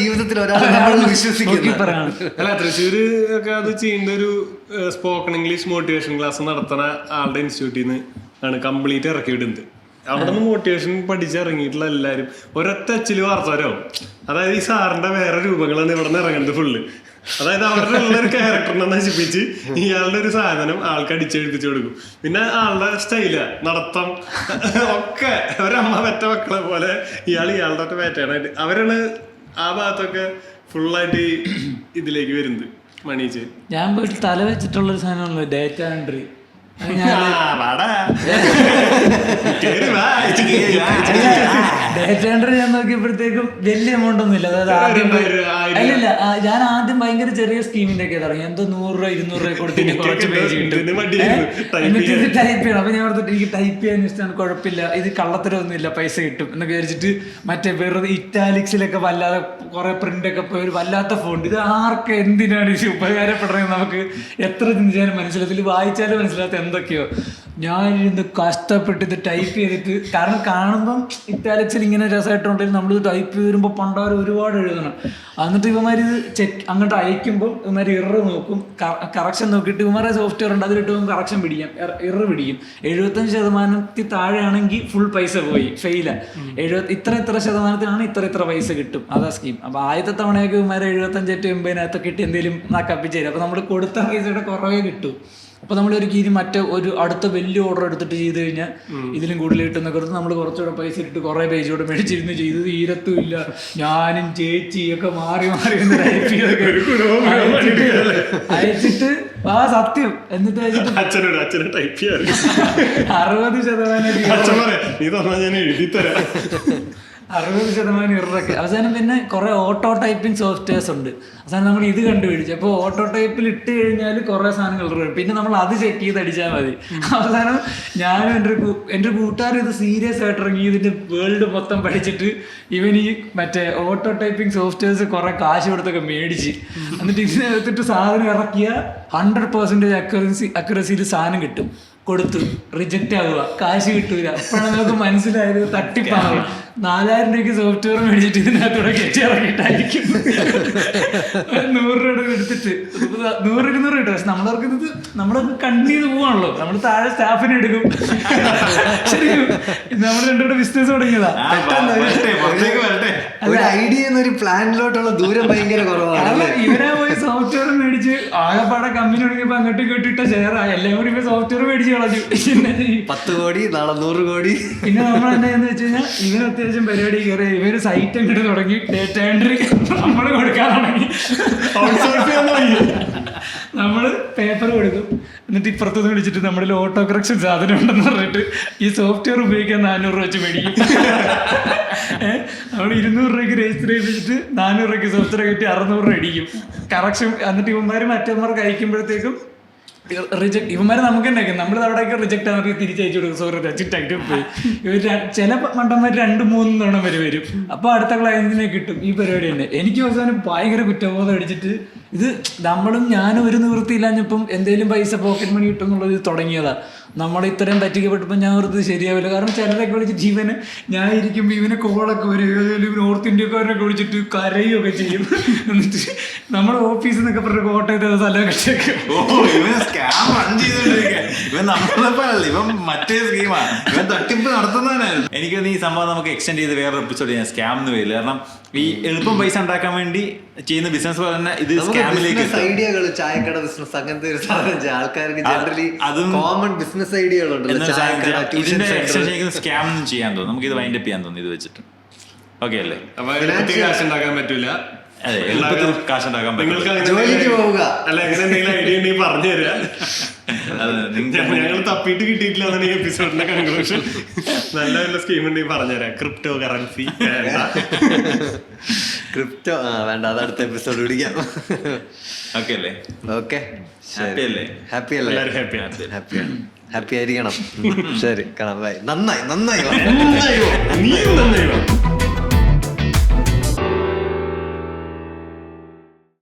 ജീവിതത്തിൽ ഒരാളെ വിശ്വസിക്കുന്നത്. അല്ല, തൃശ്ശൂര് ഒക്കെ അത് ചെയ്യുന്ന ഒരു സ്പോക്കൺ ഇംഗ്ലീഷ് മോട്ടിവേഷൻ ക്ലാസ് നടത്തുന്ന ആളുടെ ഇൻസ്റ്റിറ്റ്യൂട്ടിൽ നിന്ന് ആണ് കംപ്ലീറ്റ് ഇറക്കി വിടുന്നത്. അവിടെ നിന്ന് മോട്ടിവേഷൻ പഠിച്ചിറങ്ങിയിട്ടുള്ള എല്ലാവരും ഒരൊറ്റ അച്ചില് വാർത്തവരാവും. അതായത് ഈ സാറിന്റെ വേറെ രൂപങ്ങളാണ് ഇവിടെ നിന്ന് ഇറങ്ങുന്നത് ഫുള്ള്. അതായത് അവിടെ ഉള്ള ഒരു ക്യാരക്ടറിനെ നശിപ്പിച്ച് ഇയാളുടെ ഒരു സാധനം ആൾക്ക് അടിച്ചെഴുപ്പിച്ചു കൊടുക്കും. പിന്നെ ആളുടെ സ്റ്റൈല്, നടത്തം ഒക്കെ ഒരമ്മ പെറ്റ മക്കളെ പോലെ ഇയാളുടെ പേറ്റാനായിട്ട് അവരാണ് ആ ഭാഗത്തൊക്കെ ഫുള്ളായിട്ട് ഇതിലേക്ക് വരുന്നത്. മണീച്ച് ഞാൻ പോയിട്ട് തല വെച്ചിട്ടുള്ളൊരു സാധനമാണല്ലോ ഡേറ്റ എൻട്രി. ഡേറ്റ എൻട്രി ഞാൻ നോക്കിയപ്പോഴത്തേക്കും വലിയ എമൗണ്ട് ഒന്നും ഇല്ല. അതായത് അല്ലല്ല, ഞാൻ ആദ്യം ഭയങ്കര ചെറിയ സ്കീമിന്റെ ഒക്കെ തുടങ്ങി. എന്തോ 100 രൂപ 200 രൂപ കൊടുത്തിട്ട് കുറച്ച് പേജ് കിട്ടും, എന്നിട്ട് ഇത് ടൈപ്പ് ചെയ്യണം. അപ്പൊ ഞാൻ ഓർത്തിട്ട് എനിക്ക് ടൈപ്പ് ചെയ്യാൻ ഇഷ്ടമാണ്, കുഴപ്പമില്ല, ഇത് കള്ളത്തരമൊന്നും ഇല്ല, പൈസ കിട്ടും എന്നൊക്കെ വിചാരിച്ചിട്ട് മറ്റേ വെറുതെ ഇറ്റാലിക്സിലൊക്കെ വല്ലാതെ കുറെ പ്രിന്റ് ഒക്കെ പോയി ഒരു വല്ലാത്ത ഫോണ്ട്. ഇത് ആർക്ക് എന്തിനാണ് ഇത് ഉപകാരപ്പെടുന്നത് നമുക്ക് എത്ര ചിന്തിച്ചാലും മനസ്സിലാത്തില്ല, വായിച്ചാലും മനസ്സിലാത്ത എന്തൊക്കെയോ. ഞാനിരുന്ന് കഷ്ടപ്പെട്ട് ഇത് ടൈപ്പ് ചെയ്തിട്ട്, കാരണം കാണുമ്പം ഇറ്റാലിക്സിൽ ഇങ്ങനെ രസമായിട്ടുണ്ടെങ്കിൽ നമ്മളിത് ടൈപ്പ് ചെയ്ത് വരുമ്പോൾ പണ്ടാറ് ഒരുപാട് എഴുതണം. എന്നിട്ട് ഇവന്മാർ ഇത് അങ്ങോട്ട് അയക്കുമ്പോൾ ഇവന്മാർ ഇറർ നോക്കും, കറക്ഷൻ നോക്കിയിട്ട് ഇവന്മാരെ സോഫ്റ്റ്വെയർ ഉണ്ട്, അതിലിട്ട് കറക്ഷൻ പിടിക്കാം, ഇറർ പിടിക്കും. 75% താഴെയാണെങ്കിൽ ഫുൾ പൈസ പോയി, ഫെയിലാണ്. ഇത്ര ശതമാനത്തിനാണ് ഇത്ര പൈസ കിട്ടും, അതാ സ്കീം. അപ്പോൾ ആദ്യത്തെ തവണയൊക്കെ ഇവന്മാരെ 75-80 കിട്ടി എന്തെങ്കിലും കപ്പിച്ചു തരും. അപ്പോൾ നമ്മൾ കൊടുത്ത പൈസയുടെ കുറവേ കിട്ടും. അപ്പോൾ നമ്മളൊരു കീരി ഒരു അടുത്ത വലിയ ഓർഡർ എടുത്തിട്ട് ചെയ്ത് കഴിഞ്ഞാൽ ഇതിലും കൂടുതൽ കിട്ടുന്ന കൊടുത്ത് നമ്മൾ കുറച്ചുകൂടെ പൈസ ഇട്ട് കുറേ പേജോടെ മേടിച്ചിരുന്ന് ചെയ്ത് തീരത്തുമില്ല. ഞാനും ചേച്ചിയൊക്കെ മാറി ഒന്ന് ടൈപ്പ് ചെയ്തൊക്കെ അയച്ചിട്ട് സത്യം, എന്നിട്ട് അയച്ചിട്ട് 60% ഇററൊക്കെ. അവസാനം പിന്നെ കുറെ ഓട്ടോ ടൈപ്പിംഗ് സോഫ്റ്റ്വെയർസ് ഉണ്ട്. അവസാനം നമ്മൾ ഇത് കണ്ടുപിടിച്ചു. അപ്പോൾ ഓട്ടോ ടൈപ്പിൽ ഇട്ട് കഴിഞ്ഞാൽ കുറെ സാധനങ്ങൾ ഇറർ, പിന്നെ നമ്മൾ അത് ചെക്ക് ചെയ്ത് അടിച്ചാൽ മതി. അവസാനം ഞാനും എൻ്റെ കൂട്ടുകാർ ഇത് സീരിയസ് ആയിട്ട് ഇറങ്ങി ഇതിന്റെ വേൾഡ് മൊത്തം പഠിച്ചിട്ട് ഇവൻ ഈ മറ്റേ ഓട്ടോ ടൈപ്പിംഗ് സോഫ്റ്റ്വെയർസ് കുറെ കാശ് കൊടുത്തൊക്കെ മേടിച്ച്, എന്നിട്ട് ഇതിനെടുത്തിട്ട് സാധനം ഇറക്കിയ 100% അക്യുറസിയിൽ സാധനം കിട്ടും. കൊടുത്തു റിജക്റ്റ് ആവുക, കാശ് കിട്ടൂല. അപ്പോഴാണ് നമുക്ക് മനസ്സിലായത് തട്ടിപ്പാവുക. 4000 രൂപയ്ക്ക് സോഫ്റ്റ്വെയർ മേടിച്ചിട്ട് ഇതിനകത്തൂടെ കെട്ടി ഇറങ്ങിയിട്ടായിരിക്കും 100 രൂപ എടുത്തിട്ട് 100-200 കിട്ടും. പക്ഷെ നമ്മളവർക്കുന്നത് നമ്മളൊക്കെ കണ്ടിന്ന് പോവാണല്ലോ, നമ്മൾ താഴെ സ്റ്റാഫിനെ എടുക്കും. ശരിക്കും നമ്മൾ രണ്ടുകൂടെ ബിസിനസ് തുടങ്ങിയതാ. ഒരു ഐഡിയ ഒരു പ്ലാനിലോട്ടുള്ള ദൂരം ഭയങ്കര കുറവാണ്. ഇവരെ പോയി സോഫ്റ്റ്വെയർ മേടിച്ച് ആകെപ്പാടെ കമ്പനി തുടങ്ങിയപ്പോ അങ്ങോട്ടും ഇങ്ങോട്ടും ഇട്ട ഷെയർ എല്ലാം കൂടി ഇപ്പൊ സോഫ്റ്റ്വെയർ മേടിച്ച് കളഞ്ഞു. 10 കോടി, നാളെ 100 കോടി. പിന്നെ നമ്മൾ എന്താന്ന് വെച്ച് കഴിഞ്ഞാൽ ഇവന് അത്യാവശ്യം പരിപാടി കയറി ഇവര് സൈറ്റ് അങ്ങോട്ട് തുടങ്ങി, ഡേറ്റ എൻട്രി നമ്മൾ കൊടുക്കാൻ തുടങ്ങി. നമ്മൾ പേപ്പർ കൊടുക്കും, എന്നിട്ട് ഇപ്പുറത്തുനിന്ന് വിളിച്ചിട്ട് നമ്മുടെ ഓട്ടോ കറക്ഷൻ സാധനം ഉണ്ടെന്ന് പറഞ്ഞിട്ട് ഈ സോഫ്റ്റ്വെയർ ഉപയോഗിക്കാൻ 400 രൂപ വെച്ച് മേടിക്കും. നമ്മൾ 200 രൂപയ്ക്ക് രജിസ്റ്റർ ചെയ്തിട്ട് 400 രൂപയ്ക്ക് സോഫ്റ്റ്വെയർ കിട്ടി 600 രൂപ അടിക്കും കറക്ഷൻ. എന്നിട്ട് ഇവന്മാർ മറ്റന്മാർക്ക് അയക്കുമ്പോഴത്തേക്കും റിജക്ട്, ഇവന്മാരെ നമുക്ക് ഉണ്ടാക്കും, നമ്മൾ അവിടെയൊക്കെ റിജക്ട് ആണെങ്കിൽ തിരിച്ചയച്ചു കൊടുക്കും. സോറി റിജക്റ്റ് പോയി. ഇവർ ചില മണ്ടന്മാർ 2-3 തവണ വരും. അപ്പോൾ അടുത്ത ക്ലയന്റിനെ കിട്ടും. ഈ പരിപാടി തന്നെ. എനിക്ക് അവസാനം ഭയങ്കര കുറ്റബോധം അടിച്ചിട്ട് ഇത് ഞാനും ഒരു നിവൃത്തിയില്ലാഞ്ഞപ്പം എന്തെങ്കിലും പൈസ പോക്കറ്റ് മണി കിട്ടും എന്നുള്ളത് തുടങ്ങിയതാ. നമ്മൾ ഇത്രയും പറ്റിക്കപ്പെട്ടപ്പോൾ ഞാൻ ഓർത്ത് ശരിയാവില്ല. കാരണം ചിലരൊക്കെ വിളിച്ചിട്ട് ഇവന് ഞാൻ ഇരിക്കുമ്പോൾ ഇവനെ കോളൊക്കെ വരും, നോർത്ത് ഇന്ത്യക്കാരനൊക്കെ വിളിച്ചിട്ട് കരയുകയൊക്കെ ചെയ്യും. എന്നിട്ട് നമ്മുടെ ഓഫീസിൽ നിന്നൊക്കെ പറഞ്ഞ കോട്ടയത്തെ സ്ഥലം കെട്ടിയൊക്കെ ഇവൻ സ്കാം റൺ ചെയ്തോണ്ടിരിക്കുക. ഇവൻ നമ്മളെപ്പോഴല്ല, ഇവൻ മറ്റേ സ്കീമാ, ഇവൻ തട്ടിപ്പ് നടത്തുന്നവനായിരുന്നു. എനിക്കത് ഈ സംഭവം നമുക്ക് എക്സ്റ്റെൻഡ് ചെയ്ത് വേറെ എപ്പിസോഡ് ചെയ്യാം, സ്കാം എന്ന് പേരില്ല. കാരണം ഈ എളുപ്പം പൈസ ഉണ്ടാക്കാൻ വേണ്ടി ചെയ്യുന്ന ബിസിനസ് പോലെ തന്നെ ഇത് സ്കാമിലേക്ക് ഐഡിയകൾ, ചായക്കട ബിസിനസ്, അങ്ങനത്തെ ഒരു സാധനം ആൾക്കാർക്ക് ജനറലി കോമൺ ബിസിനസ് ഐഡിയകളുണ്ടല്ലോ. ഇതിന്റെ എക്സ്റ്റെൻഷൻ സ്കാം ചെയ്യാൻ തോന്നുന്നു. നമുക്ക് ഇത് വൈൻഡപ്പ് ചെയ്യാൻ തോന്നുന്നു ഇത് വെച്ചിട്ട്. ഓക്കെ അല്ലേ? അപ്പൊ കാശ് ഉണ്ടാക്കാൻ പറ്റൂല. അതെ, എളുപ്പത്തിൽ കാശ് ഉണ്ടാക്കാൻ പറ്റും. ജോലിക്ക് പോവുക. അല്ല, എങ്ങനെ എന്തെങ്കിലും ഐഡിയ ഉണ്ടെങ്കിൽ പറഞ്ഞു തരാ. ഞങ്ങൾ തപ്പിട്ട് കിട്ടിയിട്ടില്ല എന്നാണ് ഈ എപ്പിസോഡിന്റെ കൺക്ലൂഷൻ. നല്ല നല്ല സ്കീം ഉണ്ടെങ്കിൽ പറഞ്ഞുതരാം. ക്രിപ്റ്റോ കറൻസി ക്രിപ്റ്റോ വേണ്ട, അത് അടുത്ത എപ്പിസോഡ് പിടിക്കാം. ഓക്കെ അല്ലേ? ഓക്കെ, ഹാപ്പി അല്ലേ? ഹാപ്പി അല്ലേ? എല്ലാവരും ഹാപ്പിയാണ്. ഹാപ്പി ആയിരിക്കണം. ശരി, കാണാം. ബൈ. നന്നായി നീ നന്നായി